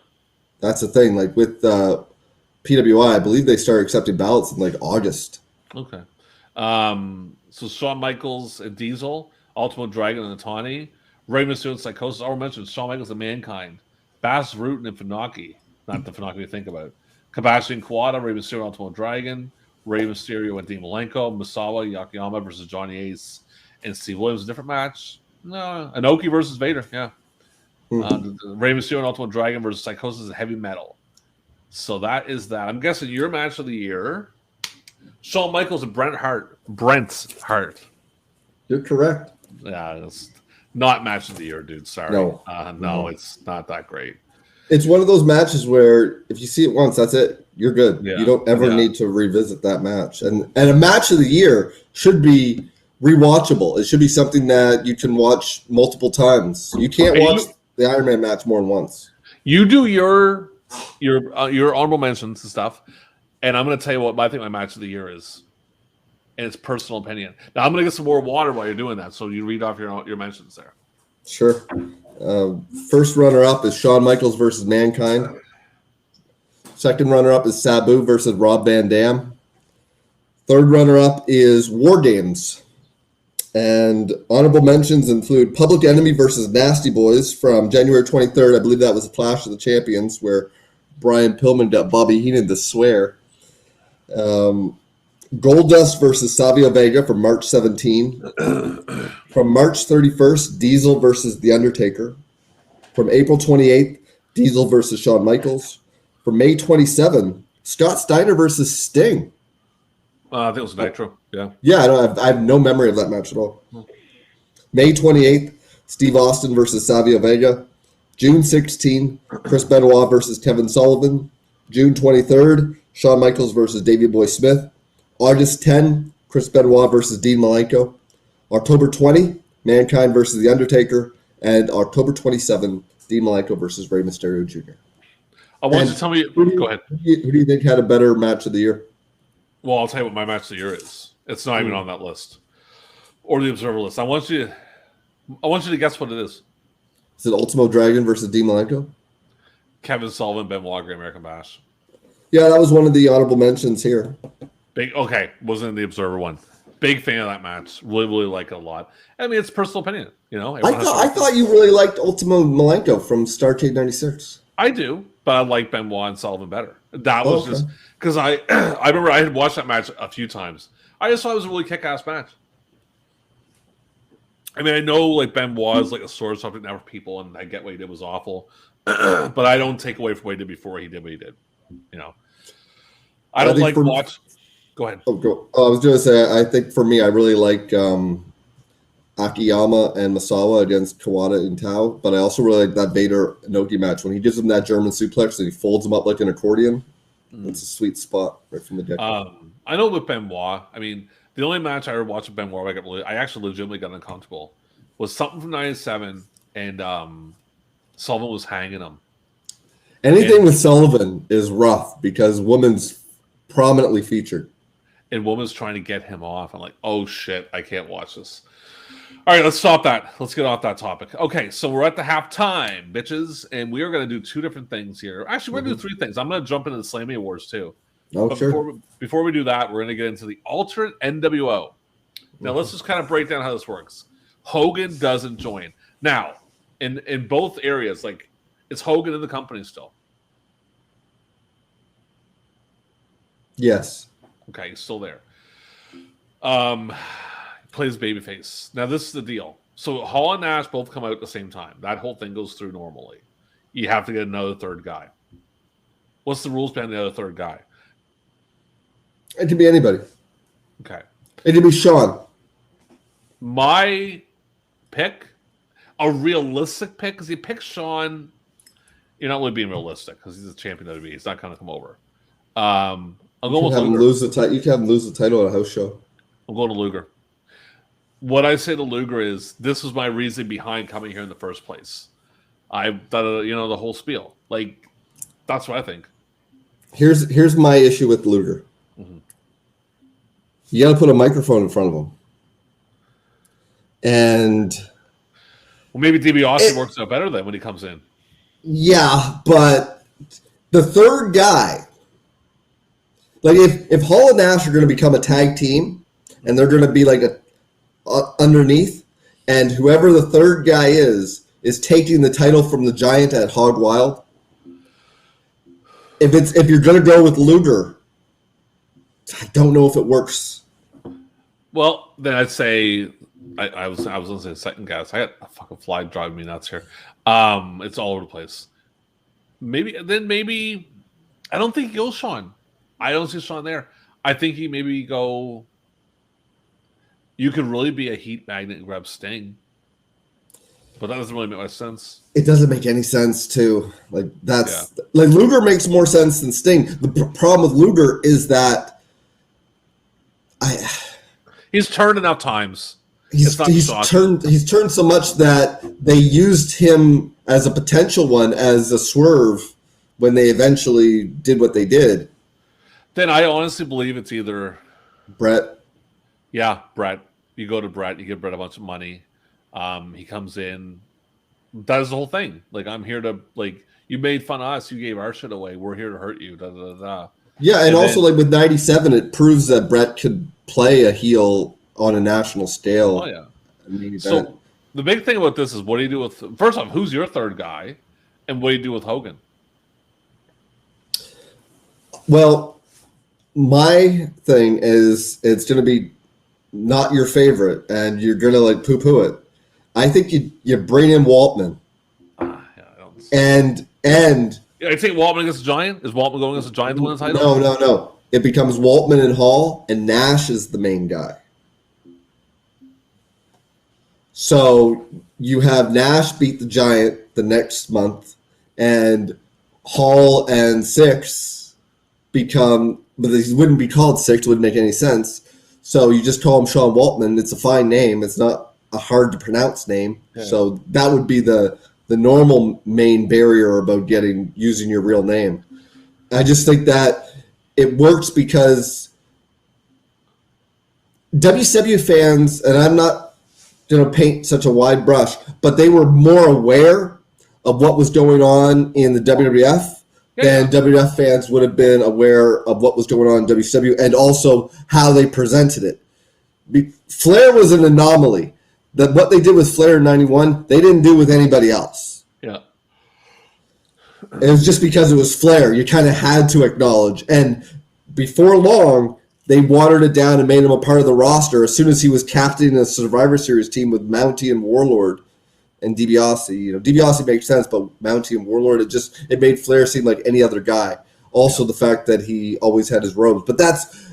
That's the thing. Like with PWI, I believe they start accepting ballots in like August. Okay. So Shawn Michaels and Diesel, Ultimo Dragon and Otani, Rey Mysterio and Psychosis. I'll mention Shawn Michaels and Mankind, Bass Rutten and Funaki. Not the Funaki we think about. Kabashi and Kawada, Rey Mysterio, Ultimo Dragon, Rey Mysterio and Dean Malenko, Misawa, Yokoyama versus Johnny Ace and Steve Williams. A different match. No, Inoki versus Vader. Yeah. Rey Mysterio and Ultimo Dragon versus Psychosis and Heavy Metal. So that is that. I'm guessing your match of the year, Shawn Michaels and Brent Hart. You're correct. Yeah, it's not match of the year, dude. Sorry. No, it's not that great. It's one of those matches where if you see it once, that's it. You're good. Yeah. You don't ever need to revisit that match. And a match of the year should be rewatchable. It should be something that you can watch multiple times. You can't watch the Iron Man match more than once. You do your honorable mentions and stuff, and I'm going to tell you what I think my match of the year is, and it's personal opinion. Now I'm going to get some more water while you're doing that, so you read off your mentions there. Sure. First runner-up is Shawn Michaels versus Mankind. Second runner-up is Sabu versus Rob Van Dam. Third runner-up is War Games. And honorable mentions include Public Enemy versus Nasty Boys from January 23rd. I believe that was a Clash of the Champions where Brian Pillman got Bobby Heenan to swear. Goldust versus Savio Vega from March 17. From March 31st, Diesel versus The Undertaker. From April 28th, Diesel versus Shawn Michaels. From May 27, Scott Steiner versus Sting. I think it was Nitro. Yeah. Yeah, I have no memory of that match at all. May 28th, Steve Austin versus Savio Vega. June 16, Chris Benoit versus Kevin Sullivan. June 23rd, Shawn Michaels versus Davey Boy Smith. August 10, Chris Benoit versus Dean Malenko. October 20, Mankind versus The Undertaker. And October 27, Dean Malenko versus Rey Mysterio Jr. I want you to tell me. Go ahead. Who do you think had a better match of the year? Well, I'll tell you what my match of the year is. It's not even on that list or the Observer list. I want you to guess what it is. Is it Ultimo Dragon versus Dean Malenko? Kevin Sullivan, Benoit, Great American Bash. Yeah, that was one of the honorable mentions here. Wasn't in the Observer one. Big fan of that match. Really, really like it a lot. I mean, it's personal opinion. You know, I thought you really liked Ultimo Malenko from Starrcade '96. I do, but I like Benoit and Sullivan better. That was just because I remember I had watched that match a few times. I just thought it was a really kick-ass match. I mean, I know like Benoit is like a sore subject now for people, and I get what he did was awful, but I don't take away from what he did before he did what he did. You know, I don't like watch. Go ahead. I was going to say, I think for me, I really like Akiyama and Masawa against Kawada and Tao, but I also really like that Vader Inoki match when he gives him that German suplex and he folds him up like an accordion. It's a sweet spot right from the get. I know with Benoit, I mean, the only match I ever watched with Benoit I actually legitimately got uncomfortable was something from '97, and Sullivan was hanging him. Anything with Sullivan is rough because woman's prominently featured. And woman's trying to get him off. I'm like, oh shit, I can't watch this. All right, let's stop that. Let's get off that topic. Okay, so we're at the halftime, bitches, and we are going to do two different things here. Actually, we're going to do three things. I'm going to jump into the Slammy Awards too. Oh, but sure. Before we do that, we're going to get into the alternate NWO. Now, let's just kind of break down how this works. Hogan doesn't join. Now, in both areas, like, is Hogan in the company still? Yes. Okay, he's still there. Plays babyface. Now, this is the deal. So Hall and Nash both come out at the same time. That whole thing goes through normally. You have to get another third guy. What's the rules behind the other third guy? It could be anybody. Okay. It could be Sean. My pick, a realistic pick, because you pick Sean, you're not really being realistic because he's a champion of the WWE. He's not going to come over. I'm going with Luger. You can have him lose the title at a house show. I'm going to Luger. What I say to Luger is, this was my reason behind coming here in the first place. I thought, the whole spiel. Like, that's what I think. Here's my issue with Luger. Mm-hmm. You got to put a microphone in front of him. And well, maybe DiBiase works out better then when he comes in. Yeah, but the third guy, like if Hall and Nash are going to become a tag team, and they're going to be like underneath, and whoever the third guy is taking the title from the Giant at Hog Wild. If you're going to go with Luger, I don't know if it works. Well, then I'd say I was going to say second guys. I got a fucking fly driving me nuts here. It's all over the place. Maybe I don't think he goes Sean. I don't see Sean there. I think he maybe go. You could really be a heat magnet and grab Sting, but that doesn't really make much sense. It doesn't make any sense too. Like like Luger makes more sense than Sting. The problem with Luger is that he's turned enough times. He's turned so much that they used him as a potential one as a swerve when they eventually did what they did. Then I honestly believe it's either Brett. Yeah, Brett. You go to Brett, you give Brett a bunch of money. He comes in, does the whole thing. Like, I'm here to, like, you made fun of us, you gave our shit away, we're here to hurt you. Da, da, da. Yeah, and also, like, with 97, it proves that Brett could play a heel on a national scale. Oh, yeah. So, the big thing about this is, what do you do with, first off, who's your third guy? And what do you do with Hogan? Well, my thing is it's going to be not your favorite, and you're going to like poo-poo it. I think you bring in Waltman, Yeah, I take Waltman against the Giant. Is Waltman going against the Giant to win the title? No. It becomes Waltman and Hall, and Nash is the main guy. So you have Nash beat the Giant the next month, and Hall and Six become, but they wouldn't be called Six, wouldn't make any sense. So you just call him Sean Waltman. It's a fine name. It's not a hard to pronounce name. Yeah. So that would be the normal main barrier about using your real name. I just think that it works because WCW fans, and I'm not going to paint such a wide brush, but they were more aware of what was going on in the WWF than WWF fans would have been aware of what was going on in WCW, and also how they presented it. Flair was an anomaly. That what they did with Flair in 91, they didn't do with anybody else. Yeah. It was just because it was Flair. You kind of had to acknowledge. And before long, they watered it down and made him a part of the roster as soon as he was captaining a Survivor Series team with Mountie and Warlord and DiBiase. DiBiase makes sense, but Mountie and Warlord, it made Flair seem like any other guy. Also, the fact that he always had his robes. But that's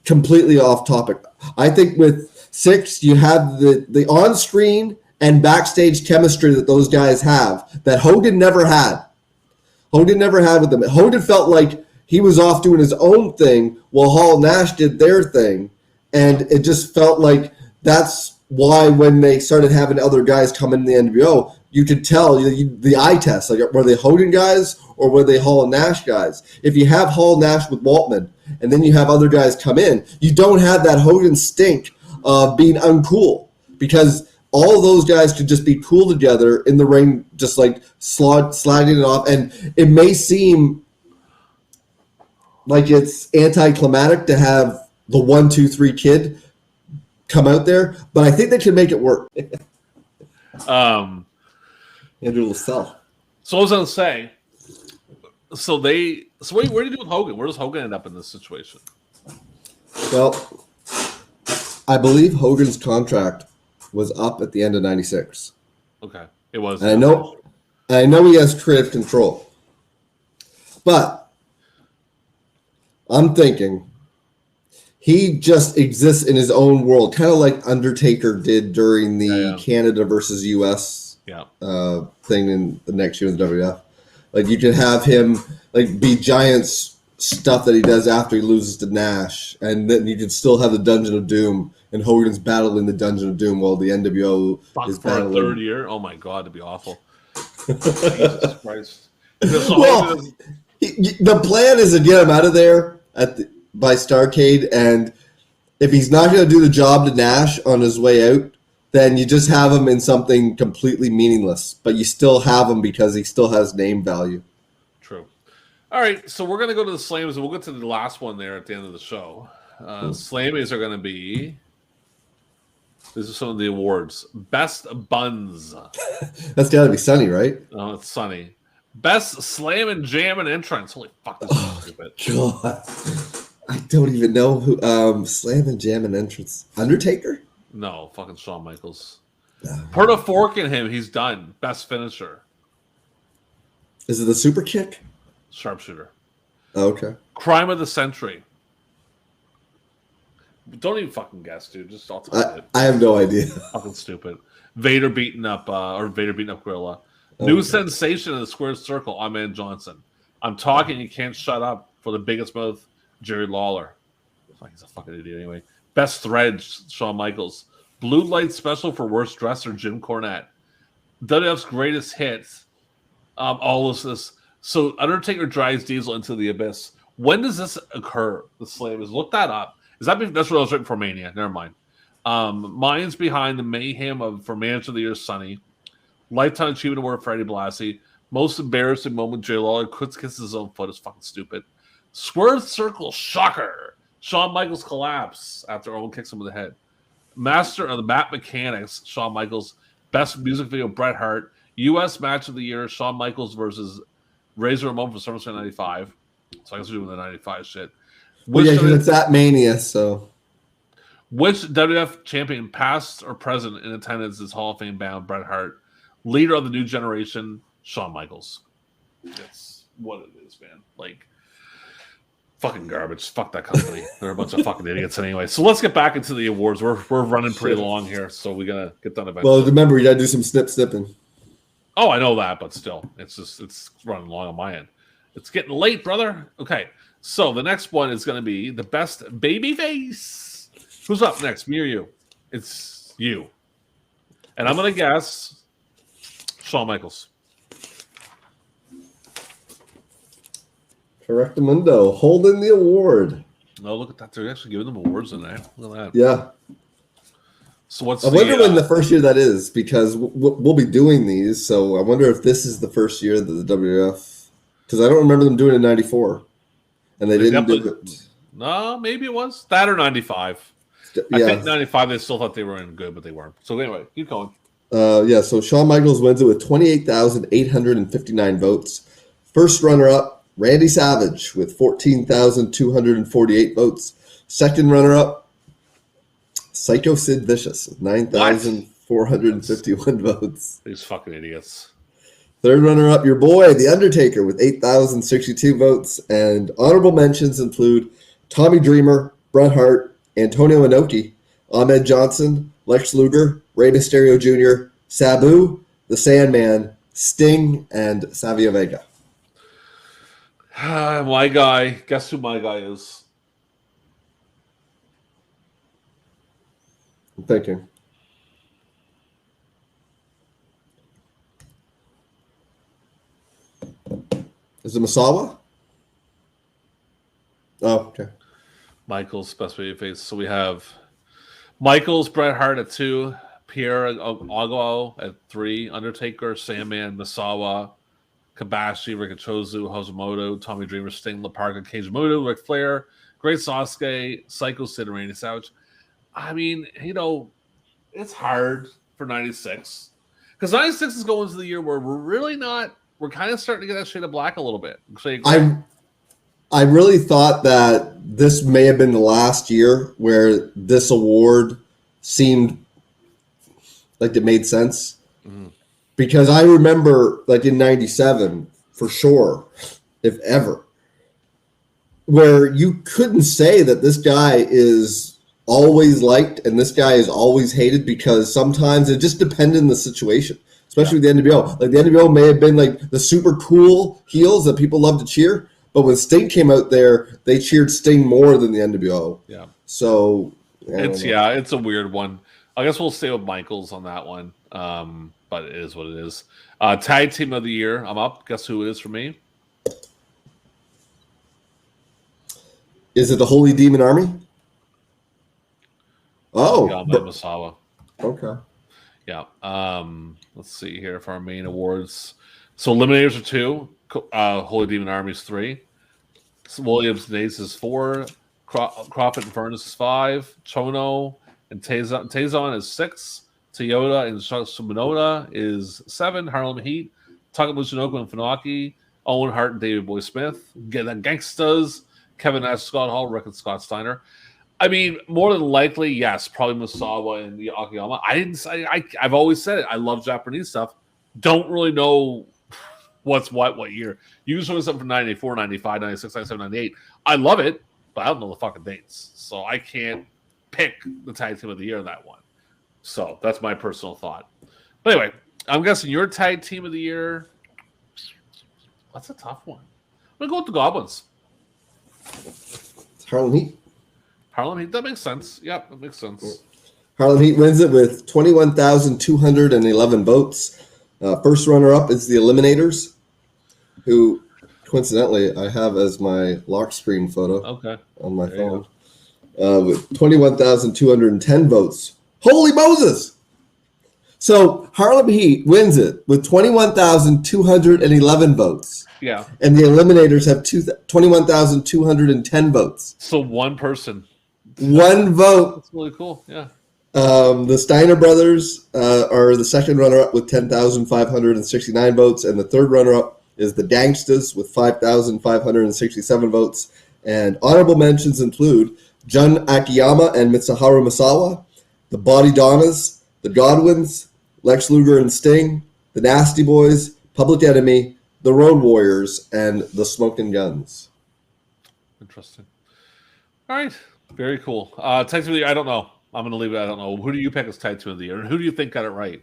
completely off topic. I think with Six, you have the on-screen and backstage chemistry that those guys have that Hogan never had. Hogan never had with them. Hogan felt like he was off doing his own thing while Hall and Nash did their thing. And it just felt like that's why when they started having other guys come in the NWO, you could tell the eye test. Like, were they Hogan guys or were they Hall and Nash guys? If you have Hall and Nash with Waltman and then you have other guys come in, you don't have that Hogan stink of being uncool, because all of those guys could just be cool together in the ring, just like sliding it off. And it may seem like it's anticlimactic to have the 1, 2, 3 kid come out there, but I think they can make it work. Andrew LaSalle. So I was going to say, where do you do with Hogan? Where does Hogan end up in this situation? Well, I believe Hogan's contract was up at the end of 96. Okay. It was. And I know he has creative control. But I'm thinking he just exists in his own world, kind of like Undertaker did during the Canada versus US thing in the next year in the WWF. Like, you could have him be Giant's stuff that he does after he loses to Nash, and then you could still have the Dungeon of Doom, and Hogan's battling the Dungeon of Doom while the NWO is for battling. A third year? Oh my God, it'd be awful. Jesus Christ. Well, the plan is to get him out of there by Starrcade, and if he's not going to do the job to Nash on his way out, then you just have him in something completely meaningless, but you still have him because he still has name value. True. All right, so we're going to go to the Slammers, and we'll get to the last one there at the end of the show. Slammers are going to be... These are some of the awards. Best Buns. That's got to be Sunny, right? Oh, it's Sunny. Best Slam and Jam and Entrance. Holy fuck, this is stupid. God. I don't even know who... Slam and Jam and Entrance. Undertaker? No, fucking Shawn Michaels. Put a fork in him, he's done. Best finisher. Is it the super kick? Sharpshooter. Oh, okay. Crime of the century. Don't even fucking guess, dude. Just I'll tell you. I have no idea. Fucking stupid. Vader beating up Gorilla. New sensation in the square circle. I'm Ann Johnson. I'm talking. You can't shut up. For the biggest mouth, Jerry Lawler. He's a fucking idiot anyway. Best thread, Shawn Michaels. Blue light special for worst dresser, Jim Cornette. WWF's greatest hits. All of this. So Undertaker drives Diesel into the abyss. When does this occur? The Slammers. Look that up. That's what I was writing for Mania. Never mind. Minds behind the mayhem for Manager of the Year, Sonny. Lifetime Achievement Award for Eddie Blassie. Most embarrassing moment, Jay Lawler kisses his own foot. Is fucking stupid. Square circle, shocker. Shawn Michaels collapse after Owen kicks him in the head. Master of the Mat Mechanics, Shawn Michaels. Best music video, Bret Hart. U.S. Match of the Year, Shawn Michaels versus Razor Ramon for SummerSlam 95. So I guess we're doing the 95 shit. because it's at Mania, so. Which WWF champion, past or present, in attendance is Hall of Fame bound Bret Hart, leader of the new generation, Shawn Michaels. That's what it is, man. Like, fucking garbage. Fuck that company. They're a bunch of fucking idiots anyway. So let's get back into the awards. We're running pretty long here, so we gotta get done eventually. Well, remember, you gotta do some snipping. Oh, I know that, but still, it's running long on my end. It's getting late, brother. Okay, so the next one is going to be the best baby face. Who's up next, me or you? It's you. And I'm going to guess Shawn Michaels. Correctamundo, holding the award. Oh, look at that. They're actually giving them awards in there. Look at that. Yeah. So what's I wonder when the first year that is, because we'll be doing these, so I wonder if this is the first year that the WWF, because I don't remember them doing it in 94, and they didn't do it. No, maybe it was. That or 95. I think 95 they still thought they were in good, but they weren't. So anyway, keep going. So Shawn Michaels wins it with 28,859 votes. First runner-up, Randy Savage with 14,248 votes. Second runner-up, Sycho Sid Vicious with 9,451 votes. These fucking idiots. Third runner-up, your boy, The Undertaker, with 8,062 votes. And honorable mentions include Tommy Dreamer, Bret Hart, Antonio Inoki, Ahmed Johnson, Lex Luger, Rey Mysterio Jr., Sabu, The Sandman, Sting, and Savio Vega. My guy. Guess who my guy is? I'm thinking. Is it Masawa? Oh, okay. Michaels, best babyface. So we have Michaels, Bret Hart at 2, Pierre Ogo at 3, Undertaker, Sandman, Misawa, Kabashi, Rikachozu, Hosomoto, Tommy Dreamer, Sting, La Parka, Keiji Muto, Ric Flair, Great Sasuke, Psycho Sid, and Randy Savage. I mean, it's hard for 96. Because 96 is going into the year where we're kind of starting to get that shade of black a little bit. So I really thought that this may have been the last year where this award seemed like it made sense. Mm-hmm. Because I remember, like in 97, for sure, if ever, where you couldn't say that this guy is always liked and this guy is always hated, because sometimes it just depended on the situation, especially with the NWO. Like the NWO may have been like the super cool heels that people love to cheer, but when Sting came out there, they cheered Sting more than the NWO. Yeah. So it's a weird one. I guess we'll stay with Michaels on that one. But it is what it is. Tag team of the year. I'm up. Guess who it is for me? Is it the Holy Demon Army? Oh, Masawa. Okay. Yeah. Let's see here for our main awards. So Eliminators are 2. Holy Demon Army is 3. Williams and Ace is 4. Crawford and Furnace is 5. Chono and Tazon is 6. Toyota and Suminota is 7. Harlem Heat, Takamuchinoku and Funaki, Owen Hart and David Boy Smith, the Gangstas, Kevin Nash, Scott Hall, Rick and Scott Steiner. I mean, more than likely, yes, probably Misawa and the Akiyama. I've always said it. I love Japanese stuff. Don't really know what's what year. You can show me something from 94, 95, 96, 97, 98. I love it, but I don't know the fucking dates. So I can't pick the tag team of the year in that one. So that's my personal thought. But anyway, I'm guessing your tag team of the year. That's a tough one. I'm going to go with the Goblins. Harlem Heat. Harlem Heat, that makes sense. Yep, that makes sense. Harlem Heat wins it with 21,211 votes. First runner-up is the Eliminators, who, coincidentally, I have as my lock screen photo on my phone, with 21,210 votes. Holy Moses! So Harlem Heat wins it with 21,211 votes. Yeah. And the Eliminators have 21,210 votes. So one person. One vote. That's really cool. Yeah. The Steiner brothers are the second runner-up with 10,569 votes, and the third runner-up is the Gangstas with 5,567 votes, And honorable mentions include Jun Akiyama and Mitsuharu Misawa, the Body Donnas, the Godwins, Lex Luger and Sting, the Nasty Boys, Public Enemy, the Road Warriors, and the Smoking Guns. Interesting. All right. Very cool. Tag Team of the Year, I don't know. I'm going to leave it. I don't know. Who do you pick as Tag Team of the Year? And who do you think got it right?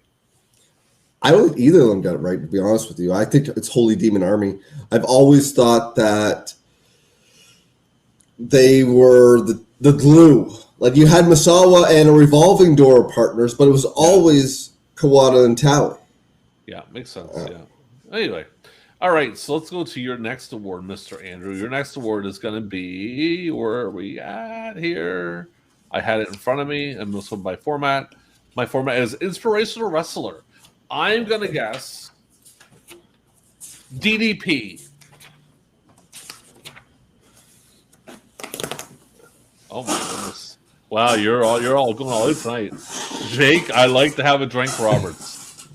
I don't think either of them got it right, to be honest with you. I think it's Holy Demon Army. I've always thought that they were the glue. Like, you had Misawa and a Revolving Door partners, but it was always Kawada and Taue. Yeah, makes sense. Yeah. Anyway. All right, so let's go to your next award, Mr. Andrew. Your next award is going to be, where are we at here? I had it in front of me, and this one by format. My format is Inspirational Wrestler. I'm going to guess DDP. Oh my goodness! Wow, you're all going all out tonight, Jake. I like to have a drink, Roberts.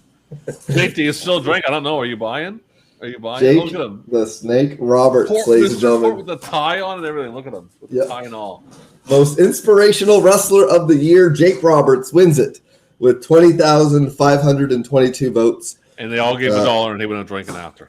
Jake, do you still drink? I don't know. Are you buying? Are you buying? Jake, look at him. the Snake Roberts, ladies and gentlemen. With the tie on and everything. Look at him. With the tie and all. Most Inspirational Wrestler of the Year, Jake Roberts, wins it with 20,522 votes. And they all gave $1 and they went out drinking after.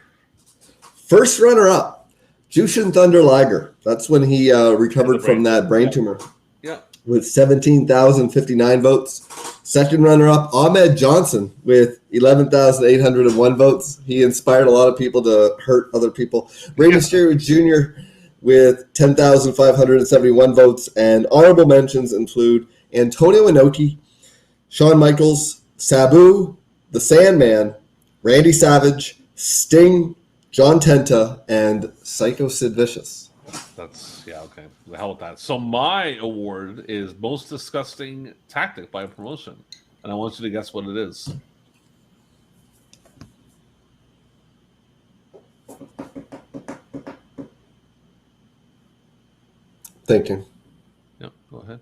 First runner-up, Jushin Thunder Liger. That's when he recovered from that brain tumor. Yeah. With 17,059 votes. Second runner-up, Ahmed Johnson with 11,801 votes. He inspired a lot of people to hurt other people. Rey Mysterio Jr. with 10,571 votes. And honorable mentions include Antonio Inoki, Shawn Michaels, Sabu, The Sandman, Randy Savage, Sting, John Tenta, and Sycho Sid Vicious. That's, yeah, okay. The hell with that. So my award is Most Disgusting Tactic by a Promotion. And I want you to guess what it is. Thinking. Yep, go ahead.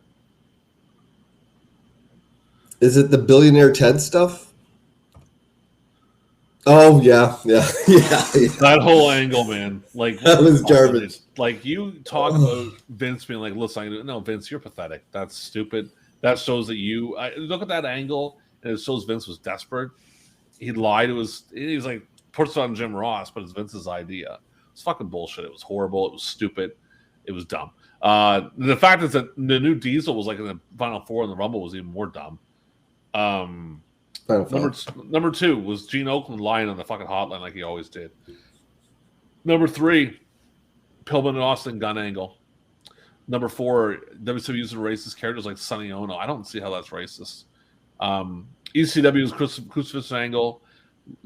Is it the Billionaire Ted stuff? Oh, yeah. That whole angle, man. Like, that was garbage. Like, you talk about Vince being like, listen, no, Vince, you're pathetic. That's stupid. That shows that you look at that angle, and it shows Vince was desperate. He lied. He's like, puts it on Jim Ross, but it's Vince's idea. It's fucking bullshit. It was horrible. It was stupid. It was dumb. The fact is that the new Diesel was like in the Final Four, and the Rumble was even more dumb. Number 2 was Gene Oakland lying on the fucking hotline like he always did. Number 3, Pillman and Austin gun angle. Number 4, WCW using racist characters like Sonny Ono. I don't see how that's racist. ECW's Crucifix angle.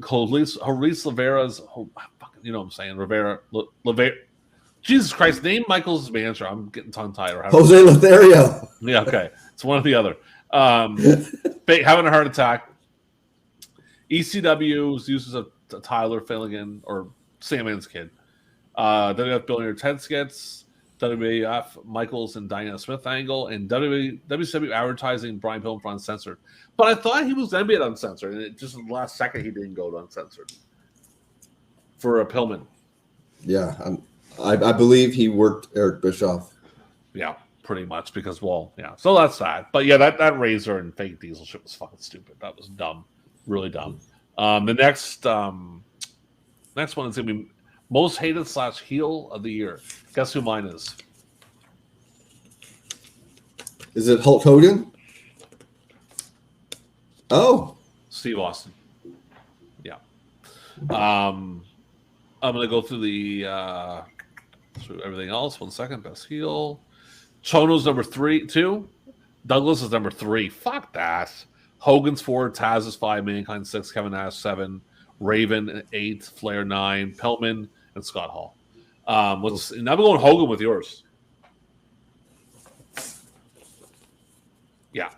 Horace Rivera's, you know what I'm saying, Rivera. Jesus Christ, name Michael's manager. I'm getting tongue-tied. Jose Lothario. Yeah, okay. It's one or the other. Having a heart attack. ECW's uses of Tyler Finnegan or Sandman's kid. WWF Billionaire Ted skits. WWF Michaels and Diana Smith angle. And WCW advertising Brian Pillman for Uncensored. But I thought he was going to be at Uncensored. And it just in the last second he didn't go to Uncensored. For a Pillman. Yeah, I believe he worked Eric Bischoff. Yeah, pretty much because, well, yeah. So that's that. But yeah, that Razor and fake Diesel shit was fucking stupid. That was dumb, really dumb. The next one is gonna be most hated / heel of the year. Guess who mine is? Is it Hulk Hogan? Oh, Steve Austin. Yeah. I'm gonna go through through everything else. 1 second. Best heel. Chono's number 2. Douglas is number 3. Fuck that. Hogan's 4. Taz is 5. Mankind 6. Kevin Nash 7. Raven 8. Flair 9. Pillman and Scott Hall. And I'm going Hogan with yours. Yeah.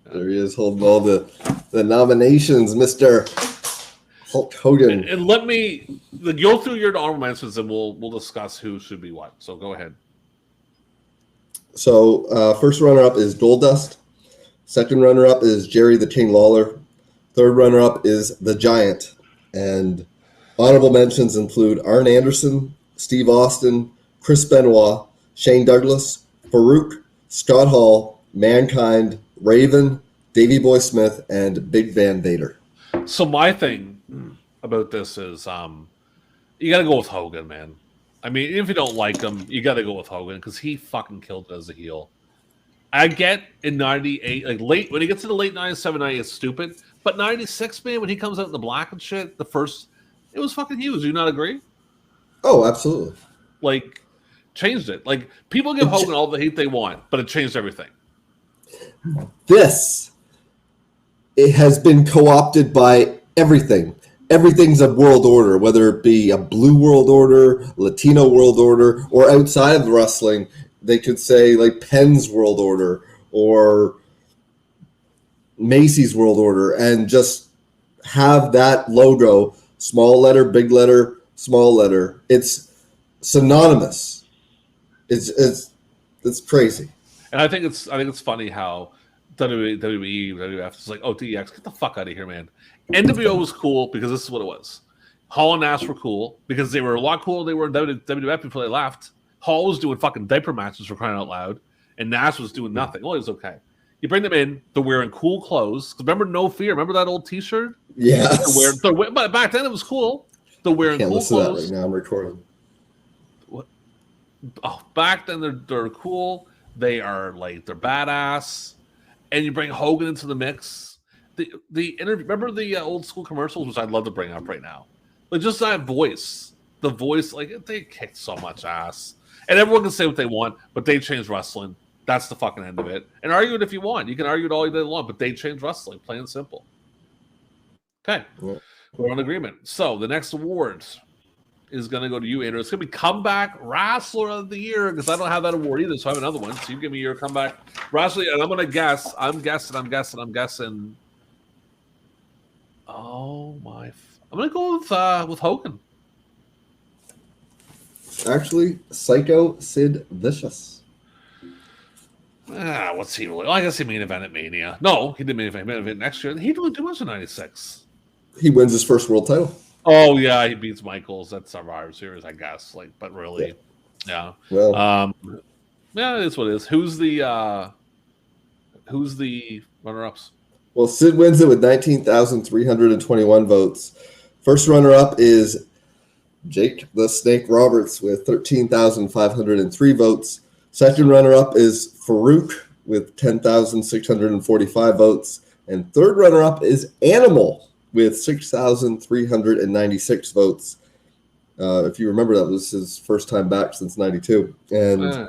There he is holding all the nominations, Mr. Hulk Hogan. And let me go through your honorable mentions and we'll discuss who should be what. So go ahead. So first runner-up is Goldust. Second runner-up is Jerry the King Lawler. Third runner-up is The Giant. And honorable mentions include Arn Anderson, Steve Austin, Chris Benoit, Shane Douglas, Farouk, Scott Hall, Mankind, Raven, Davey Boy Smith, and Big Van Vader. So my thing about this is you got to go with Hogan, man. I mean, even if you don't like him, you got to go with Hogan because he fucking killed it as a heel. I get in 98, like late, when he gets to the late 97, 98, it's stupid. But 96, man, when he comes out in the black and shit, it was fucking huge. Do you not agree? Oh, absolutely. Like, changed it. Like, people give Hogan all the hate they want, but it changed everything. It has been co-opted by everything. Everything's a world order, whether it be a blue world order, Latino world order, or outside of wrestling, they could say like Penn's world order or Macy's world order, and just have that logo, small letter, big letter, small letter. It's synonymous. It's crazy. And I think it's funny how WWE, WWF is like, oh, DX, get the fuck out of here, man. NWO was cool because this is what it was. Hall and Nash were cool because they were a lot cooler than they were in WWF before they left. Hall was doing fucking diaper matches for crying out loud, and Nash was doing nothing. Well, it was okay. You bring them in, they're wearing cool clothes. Remember No Fear? Remember that old T-shirt? Yes. But back then it was cool. They're wearing Can't cool listen to that clothes. right now. I'm recording. Oh, back then they're cool. They are like they're badass, and you bring Hogan into the mix. The interview. Remember the old school commercials, which I'd love to bring up right now. Like just that voice, the voice, like they kicked so much ass, and everyone can say what they want, but they changed wrestling. That's the fucking end of it. And argue it if you want. You can argue it all you day long, but they changed wrestling, plain and simple. Okay, yeah. We're on agreement. So the next awards is going to go to you, Andrew. It's going to be Comeback Wrestler of the Year because I don't have that award either, so I have another one. So you give me your Comeback Wrestler, and I'm going to guess. I'm guessing. Oh my! I'm going to go with Hogan. Actually, Sycho Sid Vicious. What's he really? Well, I guess he main event at Mania. No, he did main event next year. He didn't do much in '96. He wins his first world title. Oh yeah, he beats Michaels. That's Survivor Series, I guess. Like, but really, yeah. Well, yeah, it is what it is. Who's the runner-ups? Well, Sid wins it with 19,321 votes. First runner-up is Jake the Snake Roberts with 13,503 votes. Second runner-up is Farouk with 10,645 votes. And third runner-up is Animal with 6,396 votes. If you remember, that was his first time back since 92. And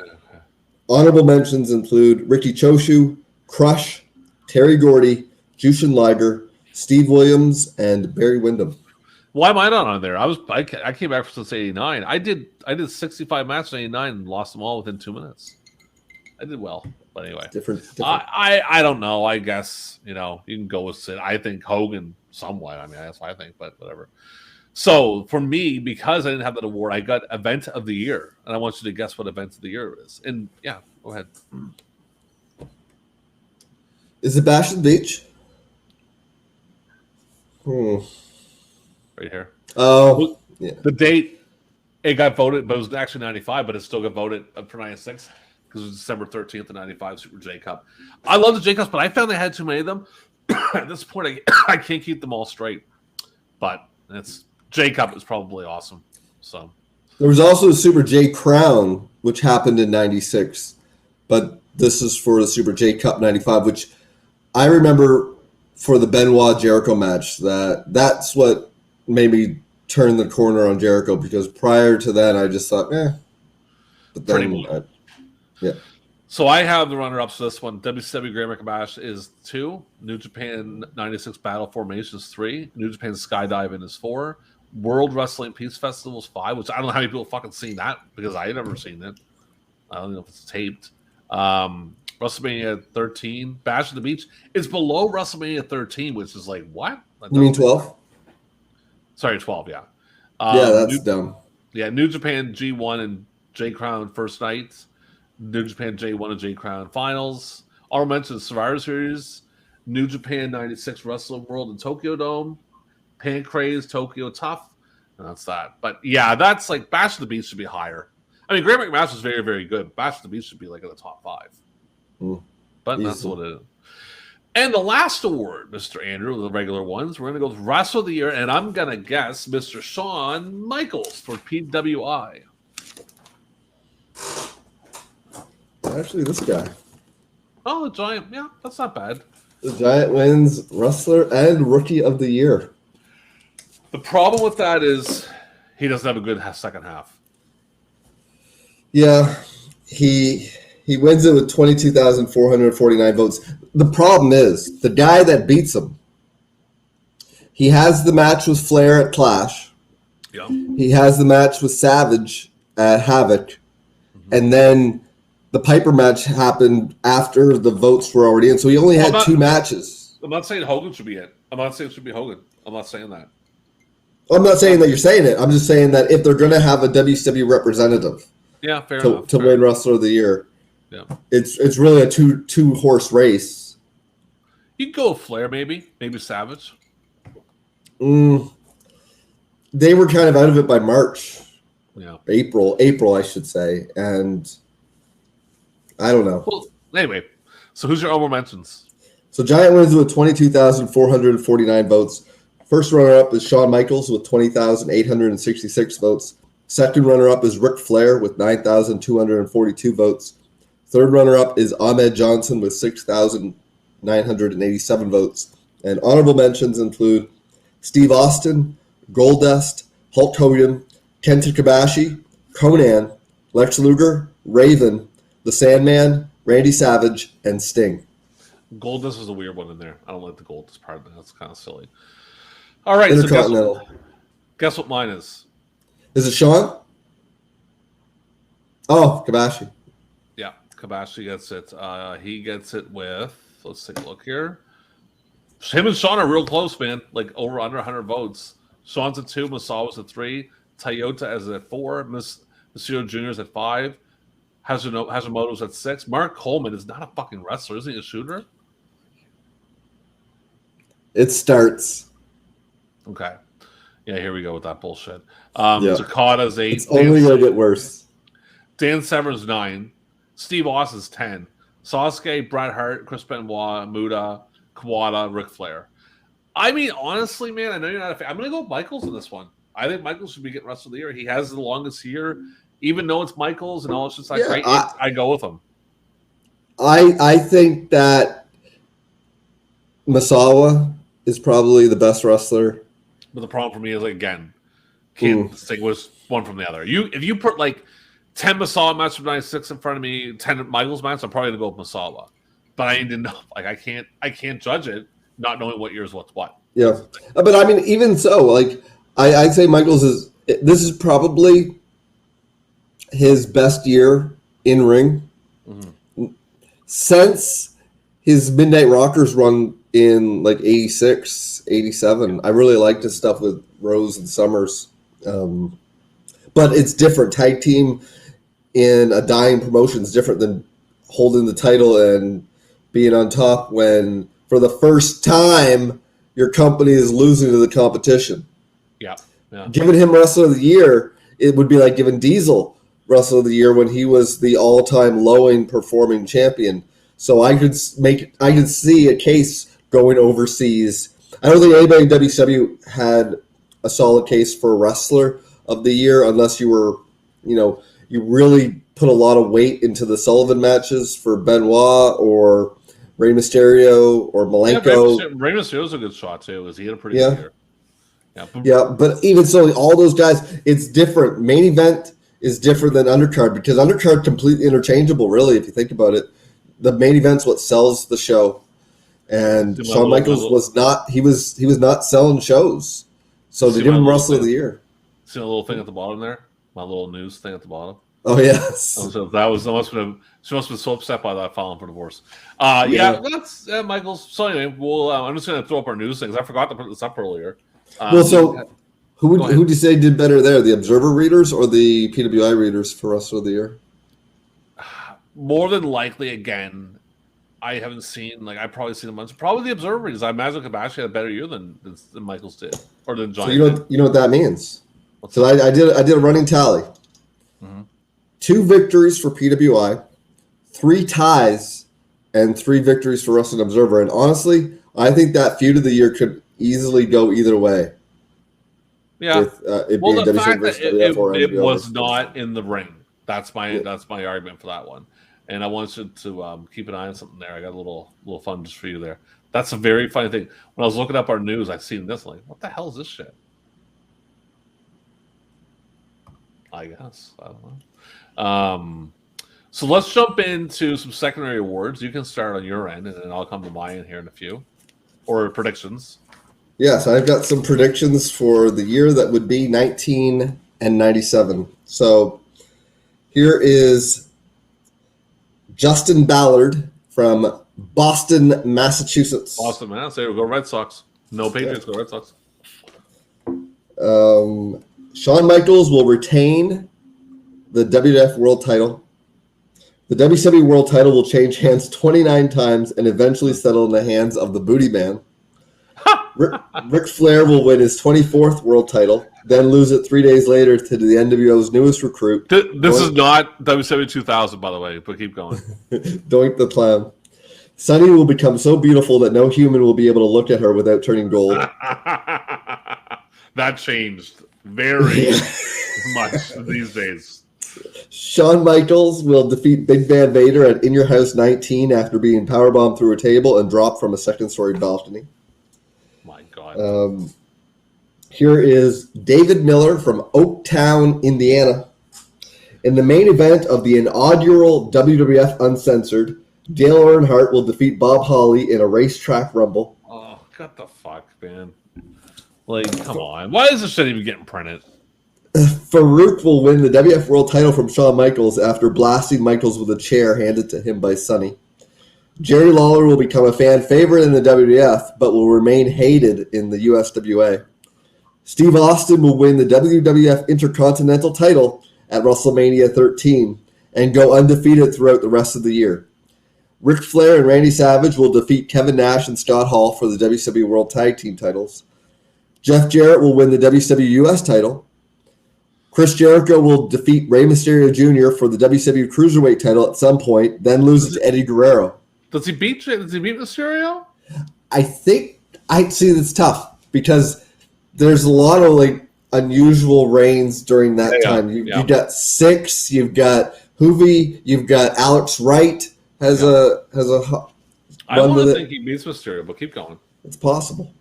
honorable mentions include Ricky Choshu, Crush, Terry Gordy, Jushin Liger, Steve Williams, and Barry Windham. Why am I not on there? I came back since '89. I did 65 matches in '89 and lost them all within 2 minutes. I did well, but anyway, different. I don't know. I guess you can go with Sid. I think Hogan somewhat. I mean, that's what I think, but whatever. So for me, because I didn't have that award, I got Event of the Year, and I want you to guess what Event of the Year is. And yeah, go ahead. Is it Bash at the Beach? Right here. Oh, yeah. The date, it got voted, but it was actually 95, but it still got voted for 96 because it was December 13th of 95 Super J Cup. I love the J Cups, but I found they had too many of them. At this point, I can't keep them all straight. But J Cup is probably awesome. So there was also a Super J Crown, which happened in 96, but this is for the Super J Cup 95, which I remember for the Benoit Jericho match. That's what made me turn the corner on Jericho, because prior to that, I just thought, But then, yeah. So I have the runner-ups for this one. WCW Great American Bash is 2. New Japan 96 Battle Formation is 3. New Japan Skydiving is 4. World Wrestling Peace Festival is 5, which I don't know how many people fucking seen that, because I never seen it. I don't know if it's taped. WrestleMania 13, Bash at the Beach. It's below WrestleMania 13, which is like, what? You mean 12? Sorry, 12, yeah. That's dumb. Yeah, New Japan G1 and J Crown first night. New Japan J1 and J Crown finals. Honorable mentions Survivor Series. New Japan 96 Wrestling World in Tokyo Dome. Pancrase Tokyo Tough. And that's that. But yeah, that's like Bash at the Beach should be higher. I mean, Great McMaster is very, very good. Bash at the Beach should be like in the top 5. But that's what it is. And the last award, Mr. Andrew, the regular ones, we're going to go with Wrestler of the Year, and I'm going to guess Mr. Shawn Michaels for PWI. Actually, this guy. Oh, the Giant. Yeah, that's not bad. The Giant wins Wrestler and Rookie of the Year. The problem with that is he doesn't have a good second half. Yeah, he wins it with 22,449 votes. The problem is, the guy that beats him, he has the match with Flair at Clash. Yeah. He has the match with Savage at Havoc. And then the Piper match happened after the votes were already in. So he only had 2 matches. I'm not saying Hogan should be it. I'm not saying it should be Hogan. I'm not saying that. I'm not saying that you're saying it. I'm just saying that if they're going to have a WCW representative fair enough. To win Wrestler of the Year, it's really a two horse race. You can go with Flair, maybe Savage. They were kind of out of it by March. Yeah, April, I should say, and I don't know. Well, anyway, so who's your honorable mentions? So Giant wins with 22,449 votes. First runner-up is Shawn Michaels with 20,866 votes. Second runner-up is Ric Flair with 9,242 votes. Third runner-up is Ahmed Johnson with 6,987 votes. And honorable mentions include Steve Austin, Goldust, Hulk Hogan, Kenta Kobashi, Conan, Lex Luger, Raven, The Sandman, Randy Savage, and Sting. Goldust is a weird one in there. I don't like the Goldust part of that. That's kind of silly. All right, Intercontinental. So guess what mine is? Is it Shawn? Oh, Kobashi. Yeah, Kobashi gets it. He gets it with, let's take a look here. Him and Shawn are real close, man. Like over under 100 votes. Shawn's at 2, Masawa's at 3, Toyota is at 4, Monsieur Jr.'s at 5, Hashimoto's at 6. Mark Coleman is not a fucking wrestler, isn't he a shooter? It starts. Okay. Yeah, here we go with that bullshit. Takada's 8. It's only going to get worse. Dan Severn's 9. Steve Austin's 10. Sasuke, Bret Hart, Chris Benoit, Muda, Kawada, Ric Flair. I mean, honestly, man, I know you're not a fan. I'm going to go with Michaels in this one. I think Michaels should be getting Wrestler of the Year. He has the longest year. Even though it's Michaels and all, it's just like, great. I go with him. I think that Masawa is probably the best wrestler. But the problem for me is, like, again, can't distinguish one from the other. If you put like 10 Masawa matches from 96 in front of me, 10 Michaels matches, I'm probably gonna go with Masawa. But I need to know, like, I can't judge it not knowing what year is what's what. Yeah, but I mean, even so, like, I'd say Michaels this is probably his best year in ring since his Midnight Rockers run in like 86, 87. I really liked his stuff with Rose and Summers. But it's different. Tag team in a dying promotion is different than holding the title and being on top when, for the first time, your company is losing to the competition. Yeah. Giving him Wrestler of the Year, it would be like giving Diesel Wrestler of the Year when he was the all-time lowing performing champion. So I could see a case going overseas. I don't think anybody in WCW had a solid case for Wrestler of the Year unless you were, you really put a lot of weight into the Sullivan matches for Benoit or Rey Mysterio or Malenko. Yeah, Rey Mysterio's a good shot too, because he had a pretty good year. Yeah, but even so, all those guys, it's different. Main event is different than undercard because undercard completely interchangeable, really, if you think about it. The main event's what sells the show. And Shawn Michaels was not. He was not selling shows, so they give him Wrestler of the Year. See a little thing at the bottom there, my little news thing at the bottom. Oh yes. So she must have been so upset by that filing for divorce. That's Michaels. So anyway, I'm just going to throw up our news things. I forgot to put this up earlier. Who would you say did better there, the Observer readers or the PWI readers for Wrestler of the Year? More than likely, again, I haven't seen, I probably seen a bunch. Probably the Observer readers. I imagine Kobashi had a better year than Michaels did, or than Giant. So you know what that means? So I did a running tally. 2 victories for PWI, 3 ties, and 3 victories for Wrestling Observer. And honestly, I think that feud of the year could easily go either way. Yeah. With, it Well, being the WCW fact that versus WWF or it NWO was versus not in the ring. That's my argument for that one. And I want you to keep an eye on something there. I got a little fun just for you there. That's a very funny thing. When I was looking up our news, I seen this. I'm like, what the hell is this shit? I guess I don't know. So let's jump into some secondary awards. You can start on your end, and then I'll come to my end here in a few, or predictions. Yes, I've got some predictions for the year that would be 1997. So here is Justin Ballard from Boston, Massachusetts. Boston, Mass. There we go, Red Sox. No Patriots, go Red Sox. Shawn Michaels will retain the WWF World title. The WCW World title will change hands 29 times and eventually settle in the hands of the Booty Man. Ric Flair will win his 24th world title, then lose it 3 days later to the NWO's newest recruit. This is not WCW 2000, by the way, but keep going. Doink the Clown. Sunny will become so beautiful that no human will be able to look at her without turning gold. That changed very much these days. Shawn Michaels will defeat Big Van Vader at In Your House 19 after being powerbombed through a table and dropped from a second-story balcony. My God. Here is David Miller from Oaktown, Indiana. In the main event of the inaugural WWF Uncensored, Dale Earnhardt will defeat Bob Holly in a racetrack rumble. Oh, what the fuck, man. Like, come on. Why is this shit even getting printed? Farouk will win the WWF World title from Shawn Michaels after blasting Michaels with a chair handed to him by Sonny. Jerry Lawler will become a fan favorite in the WWF, but will remain hated in the USWA. Steve Austin will win the WWF Intercontinental title at WrestleMania 13 and go undefeated throughout the rest of the year. Ric Flair and Randy Savage will defeat Kevin Nash and Scott Hall for the WCW World Tag Team titles. Jeff Jarrett will win the WCW US title. Chris Jericho will defeat Rey Mysterio Jr. for the WCW Cruiserweight title at some point, then lose it to Eddie Guerrero. Does he beat Mysterio? I think I'd see that's tough because there's a lot of like unusual reigns during that time. You've got Six, you've got Hoovy, you've got Alex Wright has a. I want to think he beats Mysterio, but keep going. It's possible.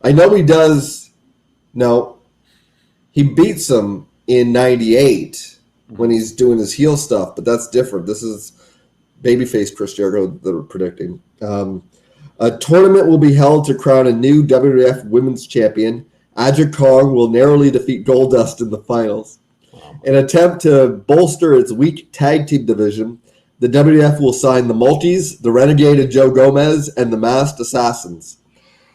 I know he does. No, he beats him in '98 when he's doing his heel stuff, but that's different. This is babyface Chris Jericho that we're predicting. A tournament will be held to crown a new WWF Women's Champion. Aja Kong will narrowly defeat Goldust in the finals. In an attempt to bolster its weak tag team division, the WWF will sign the Multis, the Renegade Joe Gomez, and the Masked Assassins.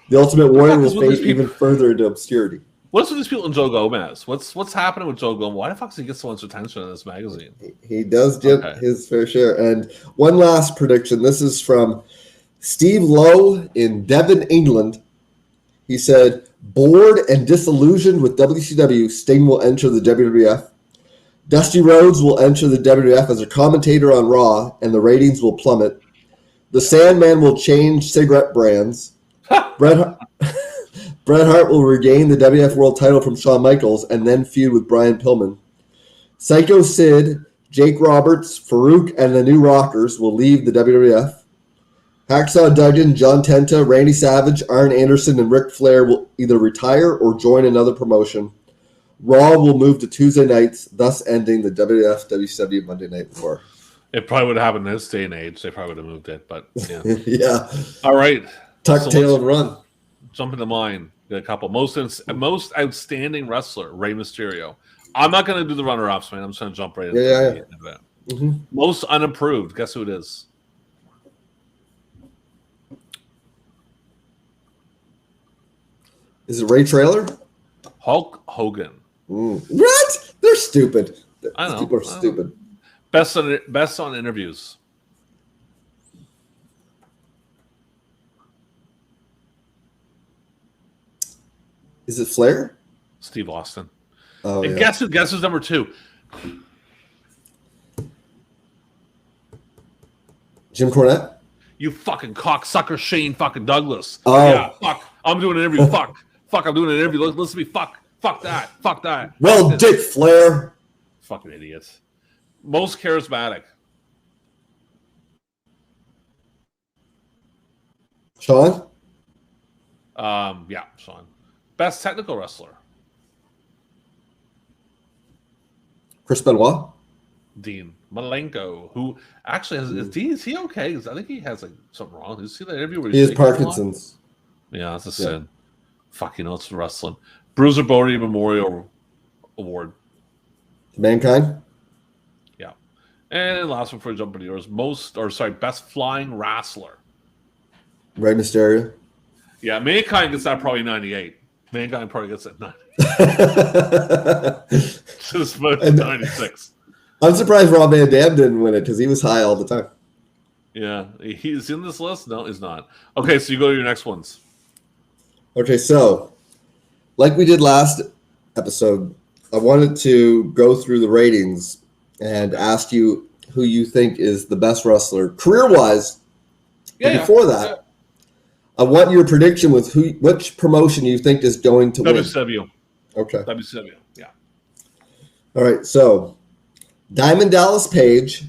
The Ultimate Warrior will fade even further into obscurity. What's with these people in Joe Gomez? What's happening with Joe Gomez? Why the fuck does he get so much attention in this magazine? He does get his fair share. And one last prediction. This is from Steve Lowe in Devon, England. He said, bored and disillusioned with WCW, Sting will enter the WWF. Dusty Rhodes will enter the WWF as a commentator on Raw, and the ratings will plummet. The Sandman will change cigarette brands. Bret Hart will regain the WWF World title from Shawn Michaels and then feud with Brian Pillman. Psycho Sid, Jake Roberts, Farouk, and the New Rockers will leave the WWF. Hacksaw Duggan, John Tenta, Randy Savage, Arn Anderson, and Ric Flair will either retire or join another promotion. Raw will move to Tuesday nights, thus ending the WWF-WCW Monday Night War. It probably would have happened in this day and age. They probably would have moved it, but yeah. Yeah. All right. Tuck tail and run. Jump into mine. Got a couple. Most outstanding wrestler, Rey Mysterio. I'm not going to do the runner-ups, man. I'm just going to jump right into that. Mm-hmm. Most unapproved. Guess who it is? Is it Ray Traylor? Hulk Hogan. What? They're stupid. I know. People are stupid. Best on interviews. Is it Flair? Steve Austin. Oh, and yeah. guess who's number 2? Jim Cornette? You fucking cocksucker, Shane fucking Douglas. Oh. Yeah, fuck. I'm doing an interview. Fuck. I'm doing an interview. Listen to me. Fuck that. Well, Fuck Dick Flair. Fucking idiots. Most charismatic. Sean? Yeah, Sean. Best technical wrestler. Chris Benoit? Dean Malenko, who actually is he okay? 'Cause I think he has like something wrong. Did you see that interview where He has Parkinson's. Yeah, that's a sin. Fuck, it's wrestling. Bruiser Brody Memorial Award. Mankind? Yeah. And last one before we jump into yours. Best flying wrestler. Rey Mysterio? Yeah, Mankind gets that probably 98. Mankind probably gets that 90. So it's about 96. I'm surprised Rob Van Dam didn't win it because he was high all the time. Yeah, he's in this list. No, he's not. Okay, so you go to your next ones. Okay, so like we did last episode, I wanted to go through the ratings and ask you who you think is the best wrestler career-wise. But before that, I want your prediction with which promotion you think is going to win. WCW. Okay. WCW, yeah. All right, so Diamond Dallas Page,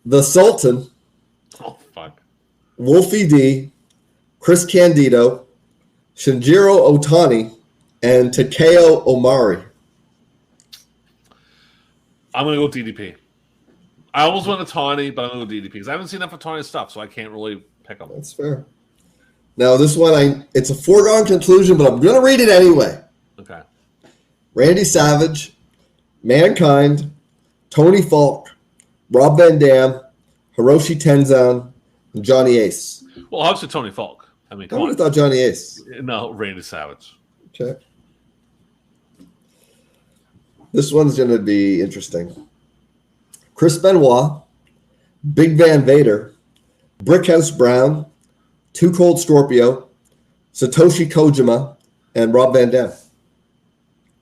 The Sultan, Oh, fuck. Wolfie D, Chris Candido, Shinjiro Otani, and Takeo Omari. I'm going to go DDP. I almost went to Tawny, but I'm going to go DDP because I haven't seen enough of Tawny stuff, so I can't really pick them. That's fair. Now, this one, it's a foregone conclusion, but I'm going to read it anyway. Okay. Randy Savage, Mankind, Tony Falk, Rob Van Dam, Hiroshi Tenzan, and Johnny Ace. Well, obviously Tony Falk. I mean, I would have thought Johnny Ace. No, Randy Savage. Okay. This one's going to be interesting. Chris Benoit, Big Van Vader, Brickhouse Brown, Too Cold Scorpio, Satoshi Kojima, and Rob Van Dam.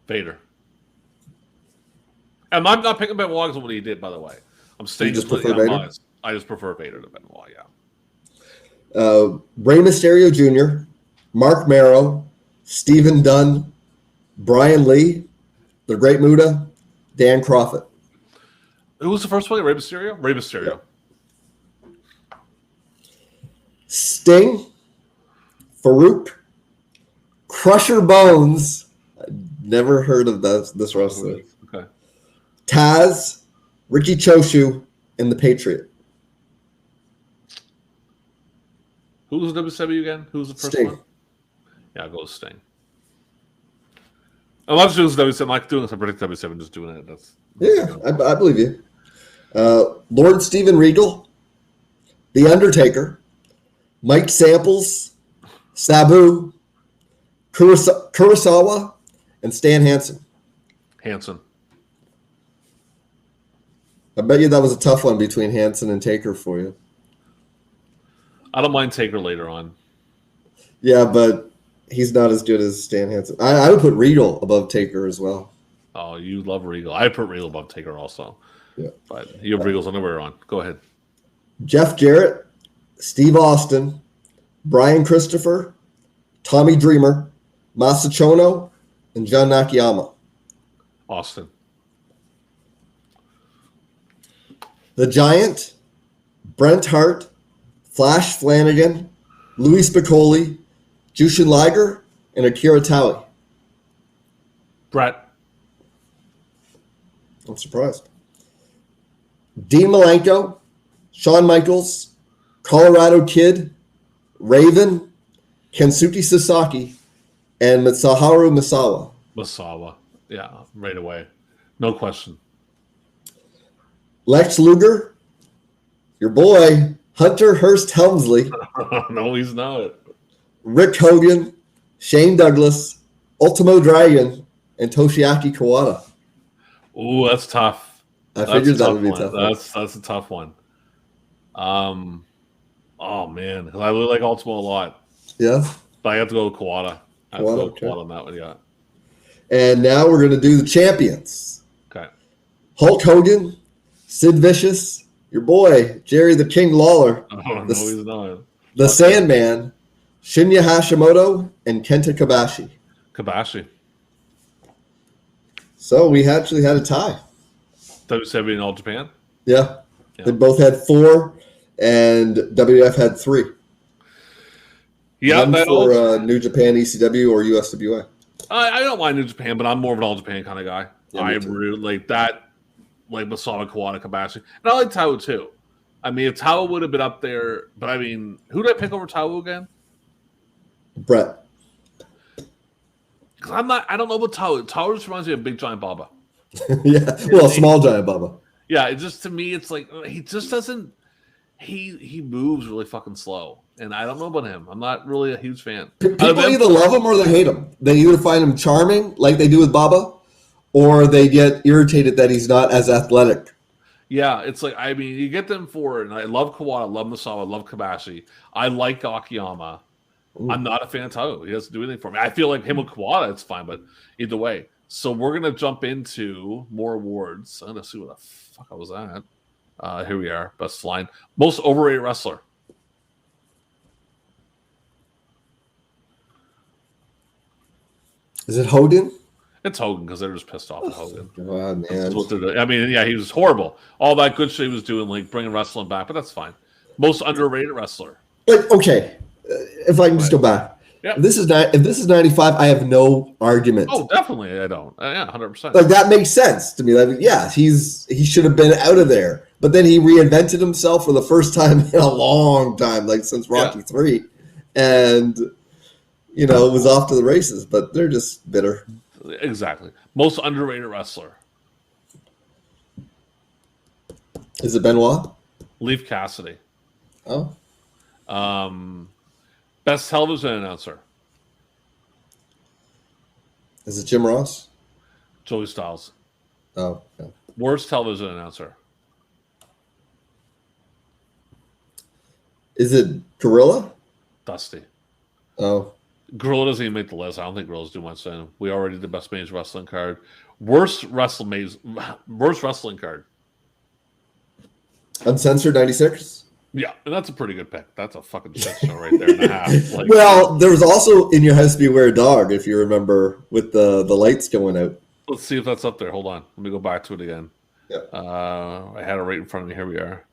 Vader. And I'm not picking Benoit because of what he did, by the way. I'm staying just prefer Vader? I just prefer Vader to Benoit, yeah. Rey Mysterio Jr., Mark Marrow, Stephen Dunn, Brian Lee, The Great Muta, Dan Crawford. Who was the first one? Rey Mysterio? Rey Mysterio. Yeah. Sting, Farouk, Crusher Bones. Never heard of this wrestler. Okay. Taz, Ricky Choshu, and The Patriot. Who was WCW again? Who was the first Sting. one? Yeah, I'll go with Sting. I'm not just doing WCW. I'm like doing this. I predict WCW just doing it. Yeah, I believe you. Lord Steven Regal, The Undertaker, Mike Samples, Sabu, Kurosawa, and Stan Hansen. Hansen. I bet you that was a tough one between Hansen and Taker for you. I don't mind Taker later on. Yeah, but he's not as good as Stan Hansen. I would put Regal above Taker as well. Oh, you love Regal. I put Regal above Taker also. Yeah. But you have Regal's underwear on. Go ahead. Jeff Jarrett, Steve Austin, Brian Christopher, Tommy Dreamer, Masachono, and John Nakayama. Austin. The Giant, Brent Hart, Flash Flanagan, Louis Spicoli, Jushin Liger, and Akira Taue. Brett. I'm surprised. Dean Malenko, Shawn Michaels, Colorado Kid, Raven, Kensuke Sasaki, and Mitsuharu Misawa. Masawa. Yeah, right away. No question. Lex Luger, your boy, Hunter Hearst Helmsley, No, he's not. Rick Hogan, Shane Douglas, Ultimo Dragon, and Toshiaki Kawada. Ooh, that's tough. I figured that would be one. tough. That's a tough one. Oh man, 'cause I really like Ultimo a lot, Yeah. but I have to go with Kawada. I have to go with Okay. Kawada on that one. Yeah. And now we're going to do the champions. Okay. Hulk Hogan, Sid Vicious, your boy, Jerry the King Lawler, I don't know, he's not. the Sandman, Shinya Hashimoto, and Kenta Kobashi. Kobashi. So we actually had a tie. WCW in All Japan? Yeah. They both had 4, and WF had 3. Yeah, one for New Japan, ECW, or USWA. I don't mind New Japan, but I'm more of an All Japan kind of guy. Yeah, I really like that, like Masada, Kawada, Kobashi. And I like Tao too. I mean, if Tao would have been up there, but I mean, who did I pick over Tao again? Brett. Because I don't know about Tao. Tao just reminds me of Big Giant Baba. Yeah, well, Small Giant Baba. Yeah, it just, to me, it's like, he just doesn't, he moves really fucking slow. And I don't know about him. I'm not really a huge fan. People either love him or they hate him. They either find him charming, like they do with Baba, or they get irritated that he's not as athletic. Yeah, it's like, I mean, you get them for, and I love Kawada, I love Masawa, I love Kobashi. I like Akiyama. Ooh. I'm not a fan of Tao. He doesn't do anything for me. I feel like him with Kawada, it's fine, but either way. So we're going to jump into more awards. I'm going to see what the fuck I was at. Here we are. Best line. Most overrated wrestler. Is it Hogan? It's Hogan because they're just pissed off at Hogan. God, man. I mean, yeah, he was horrible. All that good shit he was doing, like bringing wrestling back, but that's fine. Most underrated wrestler. Like, okay, if I can just go back. Yeah. If this is 95, I have no argument. Oh, definitely, I don't. Yeah, 100%. Like, that makes sense to me. Like, yeah, he should have been out of there, but then he reinvented himself for the first time in a long time, like since Rocky 3, and it was off to the races. But they're just bitter. Exactly. Most underrated wrestler. Is it Benoit? Leif Cassidy. Oh. Best television announcer. Is it Jim Ross? Joey Styles. Oh. Yeah. Worst television announcer. Is it Gorilla? Dusty. Oh. Gorilla doesn't even make the list. I don't think Gorilla's do much then. We already did best major wrestling card. Worst wrestling card. Uncensored 96? Yeah, and that's a pretty good pick. That's a fucking shit show right there and a half. Like, well, there was also In Your House Beware Dog, if you remember, with the lights going out. Let's see if that's up there. Hold on. Let me go back to it again. Yeah. I had it right in front of me. Here we are.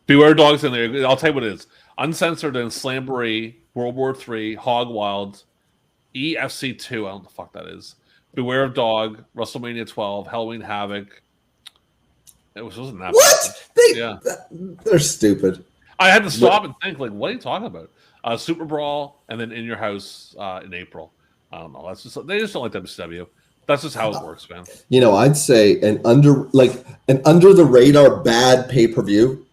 Beware Dog's in there. I'll tell you what it is. Uncensored and Slamboree, World War III, Hog Wild, EFC2. I don't know what the fuck that is. Beware of Dog, WrestleMania 12, Halloween Havoc. It wasn't that What? They're stupid. I had to stop and think, like, what are you talking about? Super Brawl, and then In Your House in April. I don't know. They just don't like WCW. That's just how it works, man. I'd say an under the radar bad pay-per-view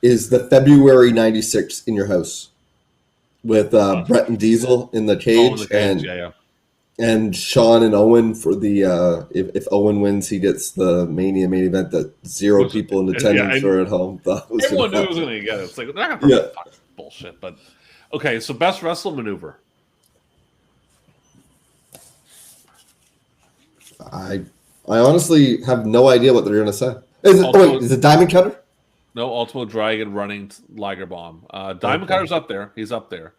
is the February 96 In Your House with Brett and Diesel in the cage, and Sean and Owen for the if Owen wins, he gets the Mania main event that 0 people in attendance are at home. Everyone knew it was going to get it. It's like, they're not going to bullshit. But okay, so best wrestle maneuver. I honestly have no idea what they're going to say. Is it Diamond Cutter? No, Ultimo Dragon running Liger Bomb. Diamond Cutter's up there. He's up there.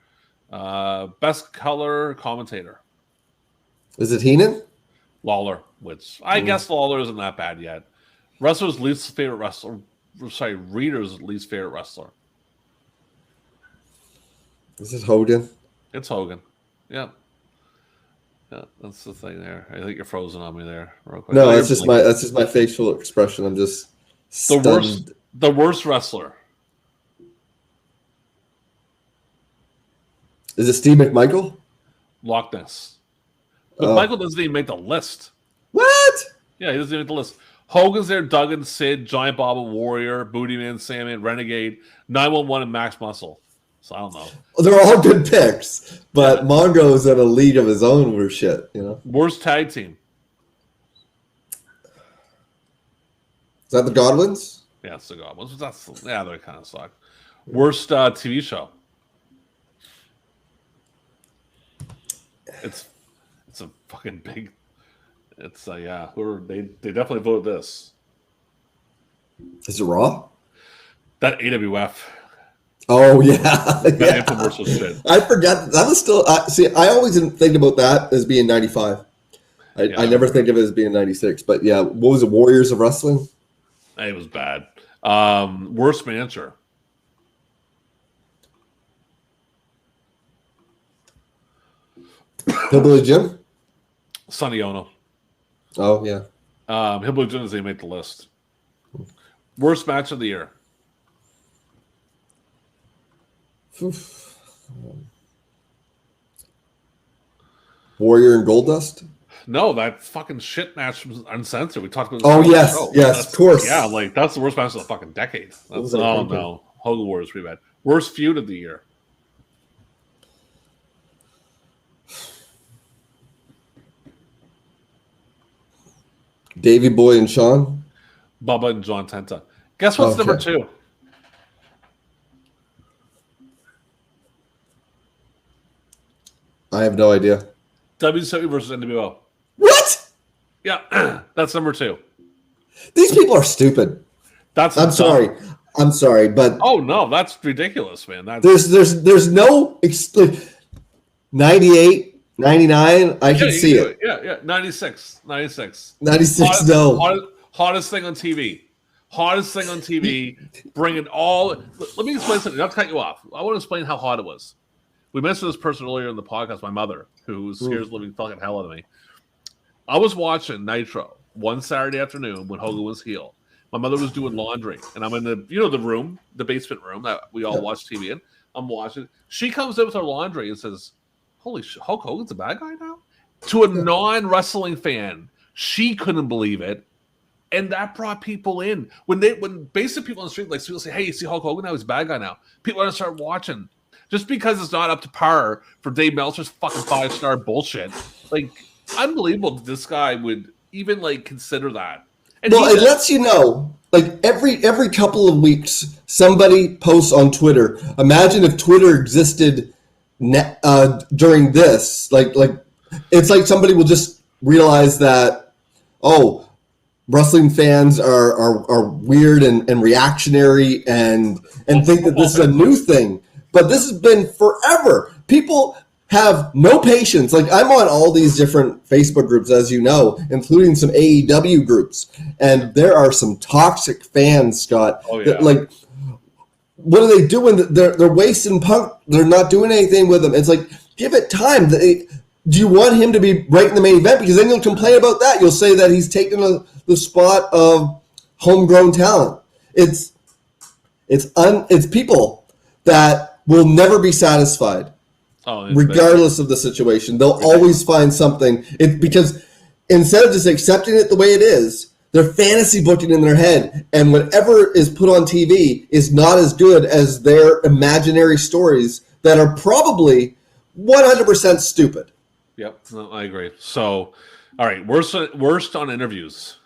Best color commentator. Is it Heenan? Lawler, which I guess Lawler isn't that bad yet. Wrestler's least favorite wrestler. Sorry, reader's least favorite wrestler. Is it Hogan? It's Hogan. Yeah. Yeah, that's the thing there. I think you're frozen on me there, real quick. No, that's just my facial expression. I'm just stunned. The worst wrestler. Is it Steve McMichael? Loch Ness. But Michael doesn't even make the list. What? Yeah, he doesn't even make the list. Hogan's there, Duggan, Sid, Giant Baba, Warrior, Booty Man, Sandman, Renegade, 911, and Max Muscle. So I don't know. They're all good picks, but Mongo's in a league of his own with shit, Worst tag team. Is that the Godwins? Yeah, it's the Godwins. They kind of suck. Worst TV show. It's a fucking big. It's they definitely voted this. Is it Raw? That AWF. Oh yeah, That yeah. infomercial shit. I forgot that was still. See, I always didn't think about that as being 95. I never think of it as being 96. But yeah, what was it? Warriors of Wrestling? It was bad. Worst manager. Hillbilly Jim? Sonny Ono. Oh yeah. Hillbilly Jim doesn't make the list. Worst match of the year. Warrior and Goldust? No, that fucking shit match was uncensored. We talked about this. Oh on the yes, show. yes, of course. Yeah, like that's the worst match of the fucking decade. was I thinking? No, Hogan War is pretty bad. Worst feud of the year. Davey Boy and Sean? Bubba and John Tenta. Guess what's Okay. number 2? I have no idea. WCW versus NWO. What? Yeah, that's number 2. These people are stupid. That's I'm sorry, but Oh no, that's ridiculous, man. That's there's no 98, 99. I can see it. Yeah. 96. 96. Hottest, No. hottest thing on TV. Hottest thing on TV. Bringing all. Let me explain something. Not to cut you off. I want to explain how hot it was. We mentioned this person earlier in the podcast. My mother, who scares the living fucking hell out of me. I was watching Nitro one Saturday afternoon when Hogan was heel. My mother was doing laundry, and I'm in the room, the basement room that we all watch TV in. I'm watching. She comes in with her laundry and says, "Holy shit, Hulk Hogan's a bad guy now?" To a non-wrestling fan, she couldn't believe it, and that brought people in. When basic people on the street, like people say, "Hey, you see Hulk Hogan now? He's a bad guy now." People are gonna start watching just because it's not up to par for Dave Meltzer's fucking 5-star bullshit. Like, unbelievable that this guy would even like consider that. And Well, it lets you know, like every couple of weeks, somebody posts on Twitter. Imagine if Twitter existed during this. Like it's like somebody will just realize that, oh, wrestling fans are weird and reactionary and think that this is a new thing. But this has been forever. People have no patience. Like I'm on all these different Facebook groups, as you know, including some AEW groups, and there are some toxic fans, Scott. Oh, yeah. That, like, what are they doing? They're wasting Punk. They're not doing anything with him. It's like, give it time. Do you want him to be right in the main event? Because then you'll complain about that. You'll say that he's taken the spot of homegrown talent. It's people that will never be satisfied. Regardless of the situation, they'll always find something. Because instead of just accepting it the way it is, they're fantasy booking in their head, and whatever is put on TV is not as good as their imaginary stories that are probably 100% stupid. Yep, no, I agree. So, all right, worst on interviews.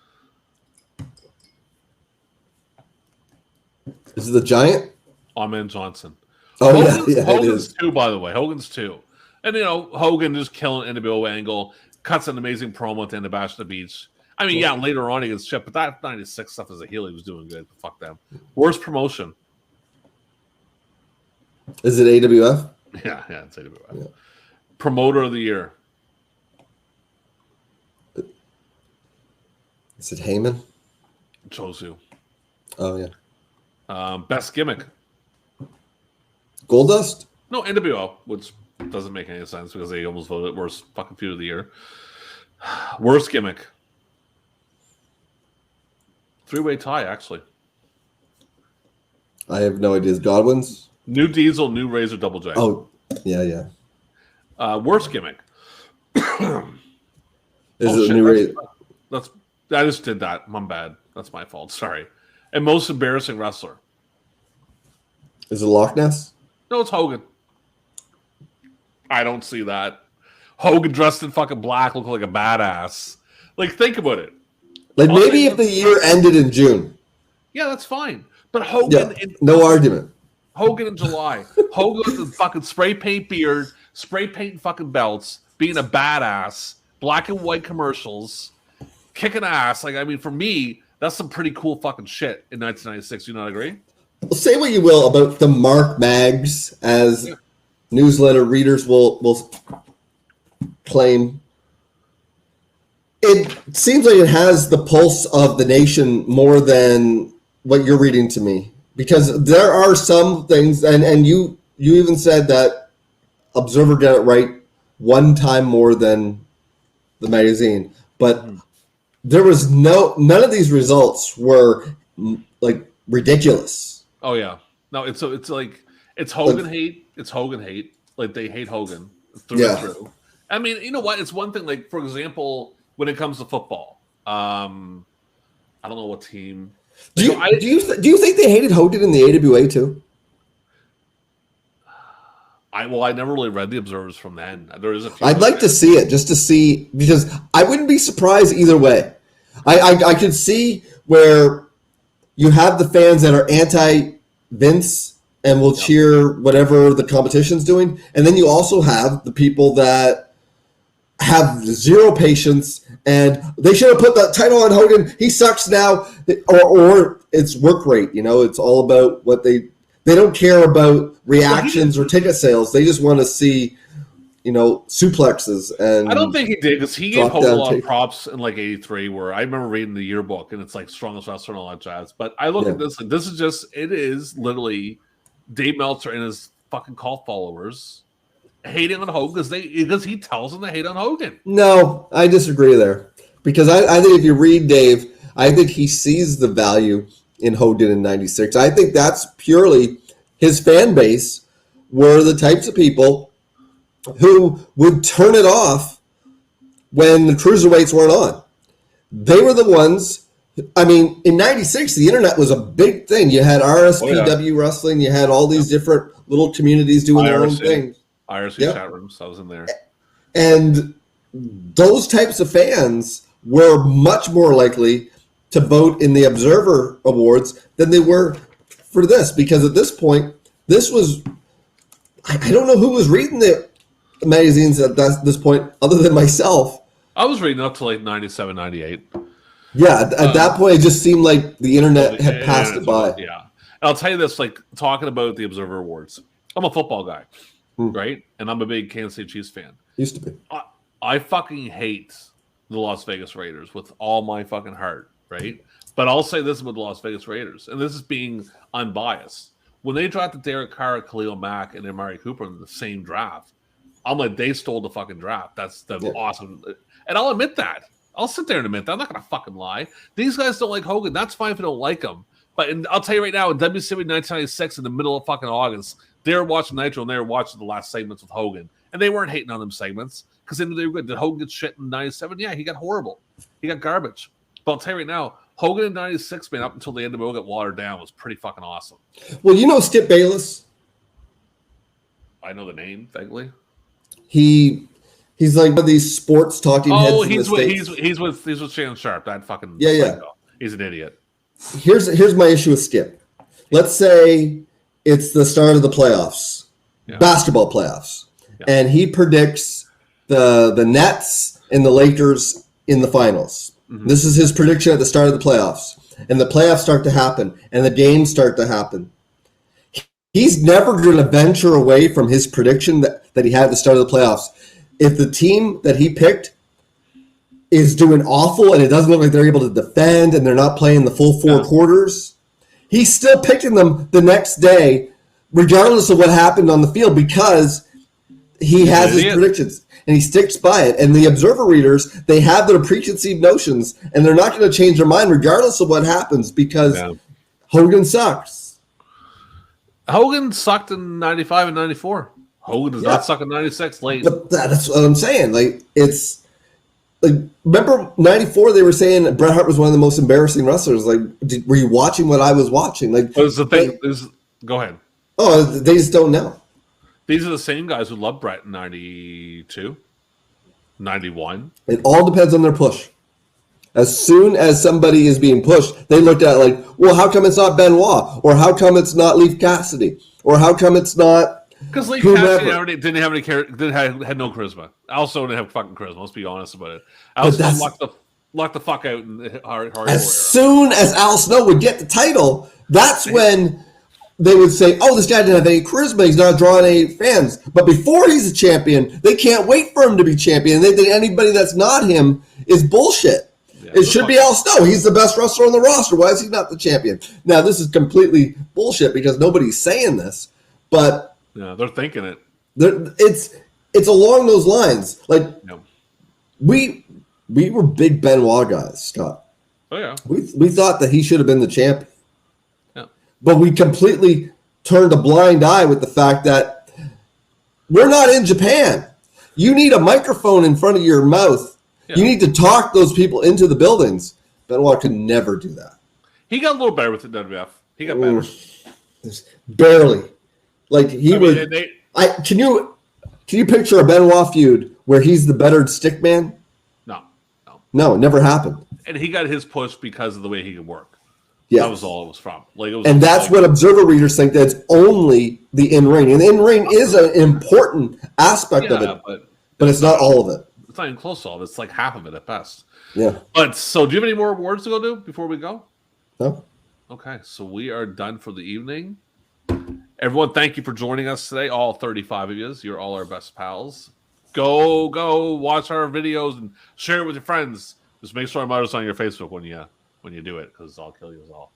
Is it the Giant? Ahmed Johnson. Oh, Hogan's 2, by the way. Hogan's 2. And, Hogan just killing NWO angle, cuts an amazing promo at the end of Bash at the Beach. I mean, yeah, later on he gets shit, but that 96 stuff as a heel, he was doing good. Fuck them. Worst promotion. Is it AWF? Yeah, it's AWF. Yeah. Promoter of the year. Is it Heyman? Chosu. Oh, yeah. Best gimmick. Goldust? No, NWO, which doesn't make any sense because they almost voted worst fucking feud of the year. Worst gimmick. 3-way tie, actually. I have no idea. Is Godwin's? New Diesel, New Razor, Double J. Oh, yeah. Worst gimmick. Is it New Razor? I just did that. I'm bad. That's my fault. Sorry. And most embarrassing wrestler. Is it Loch Ness? No, it's Hogan. I don't see that. Hogan dressed in fucking black, looking like a badass. Like, think about it. Like, maybe if the year ended in June. Yeah, that's fine. But Hogan... Yeah, no argument. Hogan in July. Hogan with the fucking spray paint beard, spray paint fucking belts, being a badass, black and white commercials, kicking ass. Like, I mean, for me, That's some pretty cool fucking shit in 1996. You not agree? Well, say what you will about the Mark Mags, as newsletter readers will claim. It seems like it has the pulse of the nation more than what you're reading to me, because there are some things, and you even said that Observer got it right one time more than the magazine, but there was none of these results were like ridiculous. Oh yeah, no, it's like it's Hogan hate. It's Hogan hate. Like they hate Hogan through and through. I mean, you know what? It's one thing. Like for example, when it comes to football, I don't know what team. Do you think they hated Hogan in the AWA too? I never really read the Observers from then. There is a few. I'd like to see it just to see, because I wouldn't be surprised either way. I could see where you have the fans that are anti-Vince and will cheer whatever the competition's doing, and then you also have the people that have zero patience and they should have put the title on Hogan. He sucks now, or it's work rate. You know, it's all about what they don't care about reactions or ticket sales. They just want to see, you know, suplexes. And I don't think he did, because he gave Hogan a lot of props in like '83, where I remember reading the yearbook and it's like strongest wrestler and all that jazz. But I look at this, and this is just, it is literally Dave Meltzer and his fucking cult followers hating on Hogan because he tells them to hate on Hogan. No, I disagree there, because I think if you read Dave, I think he sees the value in Hogan in '96. I think that's purely his fan base were the types of people who would turn it off when the cruiserweights weren't on. They were the ones. I mean, in '96, the internet was a big thing. You had RSPW wrestling. You had all these different little communities doing their own thing. IRC chat rooms. I was in there. And those types of fans were much more likely to vote in the Observer Awards than they were for this, because at this point, this was, I don't know who was reading the magazines at this point other than myself. I was reading up to like 97, 98. Yeah, at that point, it just seemed like the internet had passed it by. Yeah. And I'll tell you this, like talking about the Observer Awards, I'm a football guy, right? And I'm a big Kansas City Chiefs fan. Used to be. I fucking hate the Las Vegas Raiders with all my fucking heart, right? But I'll say this about the Las Vegas Raiders, and this is being unbiased. When they drafted Derek Carr, Khalil Mack, and Amari Cooper in the same draft, I'm like, they stole the fucking draft. That's awesome. And I'll admit that. I'll sit there and admit that. I'm not going to fucking lie. These guys don't like Hogan. That's fine if you don't like him. But I'll tell you right now, in WCW 1996, in the middle of fucking August, they were watching Nitro and they were watching the last segments with Hogan. And they weren't hating on them segments because they knew they were good. Did Hogan get shit in 97? Yeah, he got horrible. He got garbage. But I'll tell you right now, Hogan in 96, man, up until the end of it got watered down, was pretty fucking awesome. Well, you know Skip Bayless? I know the name, vaguely. He's like one of these sports talking heads. Oh, he's with Shannon Sharp. That fucking psycho. He's an idiot. Here's my issue with Skip. Let's say it's the start of the playoffs, basketball playoffs, and he predicts the Nets and the Lakers in the finals. Mm-hmm. This is his prediction at the start of the playoffs, and the playoffs start to happen, and the games start to happen. He's never going to venture away from his prediction that he had at the start of the playoffs. If the team that he picked is doing awful and it doesn't look like they're able to defend and they're not playing the full four quarters, he's still picking them the next day, regardless of what happened on the field, because he has his predictions and he sticks by it. And the Observer readers, they have their preconceived notions and they're not going to change their mind regardless of what happens, because Hogan sucks. Hogan sucked in 95 and 94. Hogan does not suck in 96 late. But that's what I'm saying. Like, it's like, remember 94, they were saying Bret Hart was one of the most embarrassing wrestlers. Like, were you watching what I was watching? Like, what is the thing? Go ahead. Oh, they just don't know. These are the same guys who loved Bret in 92, 91. It all depends on their push. As soon as somebody is being pushed, they looked at it like, well, how come it's not Benoit? Or how come it's not Leif Cassidy? Or how come it's not... Because Leif Cassidy already didn't have any had no charisma. I also didn't have fucking charisma. Let's be honest about it. I also liked the Lock the fuck out in Hardy As soon as Al Snow would get the title, that's when they would say, oh, this guy didn't have any charisma. He's not drawing any fans. But before he's a champion, they can't wait for him to be champion. They think anybody that's not him is bullshit. Yeah, it should be Al Snow. He's the best wrestler on the roster. Why is he not the champion? Now, this is completely bullshit because nobody's saying this. But yeah, they're thinking it. It's along those lines. Like, we were big Benoit guys, Scott. Oh, yeah. We thought that he should have been the champion. Yeah. But we completely turned a blind eye with the fact that we're not in Japan. You need a microphone in front of your mouth. Yeah. You need to talk those people into the buildings. Benoit could never do that. He got a little better with the WWF. He got better. Barely. Like, can you picture a Benoit feud where he's the better stick man? No, it never happened. And he got his push because of the way he could work. Yeah, that was all it was from. And that's what observer readers think, that's only the in-ring. And the in-ring is an important aspect of it, but it's not all of it. It's not even close to all of it. It's like half of it at best. Yeah. But so do you have any more awards to go do before we go? No. Okay, so we are done for the evening. Everyone, thank you for joining us today. All 35 of you. You're all our best pals. Go watch our videos and share it with your friends. Just make sure I'm out on your Facebook when you do it, because I'll kill you all.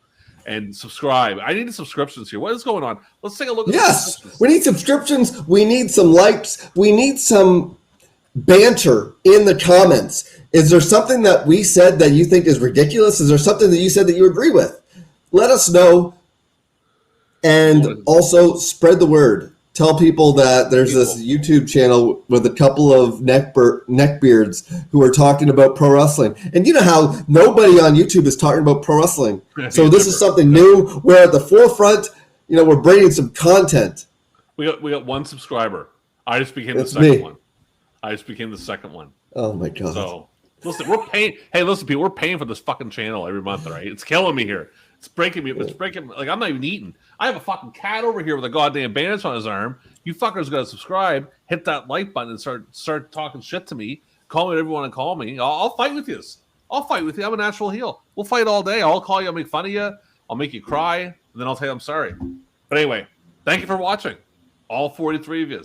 And subscribe. I need subscriptions here. What is going on? Let's take a look at Yes, we need subscriptions. We need some likes. We need some banter in the comments. Is there something that we said that you think is ridiculous? Is there something that you said that you agree with? Let us know. And also spread the word. Tell people that there's this YouTube channel with a couple of neckbeards who are talking about pro wrestling. And you know how nobody on YouTube is talking about pro wrestling. So this is something new. We're at the forefront. We're bringing some content. We got one subscriber. I just became the second one. I just became the second one. Oh my god. So listen, we're paying. Hey, listen, people, we're paying for this fucking channel every month, right? It's killing me here. It's breaking me. It's breaking. Like, I'm not even eating. I have a fucking cat over here with a goddamn bandage on his arm. You fuckers gotta subscribe, hit that like button, and start talking shit to me. Call me whatever you want to call me. I'll fight with you. I'll fight with you. I'm a natural heel. We'll fight all day. I'll call you. I'll make fun of you. I'll make you cry, and then I'll tell you I'm sorry. But anyway, thank you for watching, all 43 of you,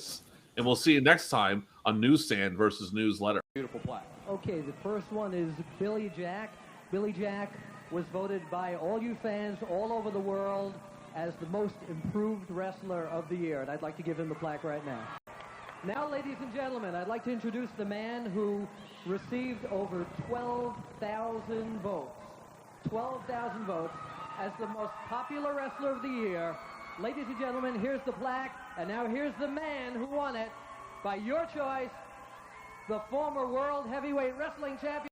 and we'll see you next time on Newsstand versus Newsletter. Beautiful plaque. Okay, the first one is Billy Jack. Billy Jack was voted by all you fans all over the world as the most improved wrestler of the year, and I'd like to give him the plaque right now. Now, ladies and gentlemen, I'd like to introduce the man who received over 12,000 votes. 12,000 votes as the most popular wrestler of the year. Ladies and gentlemen, here's the plaque, and now here's the man who won it by your choice, the former World Heavyweight Wrestling Champion.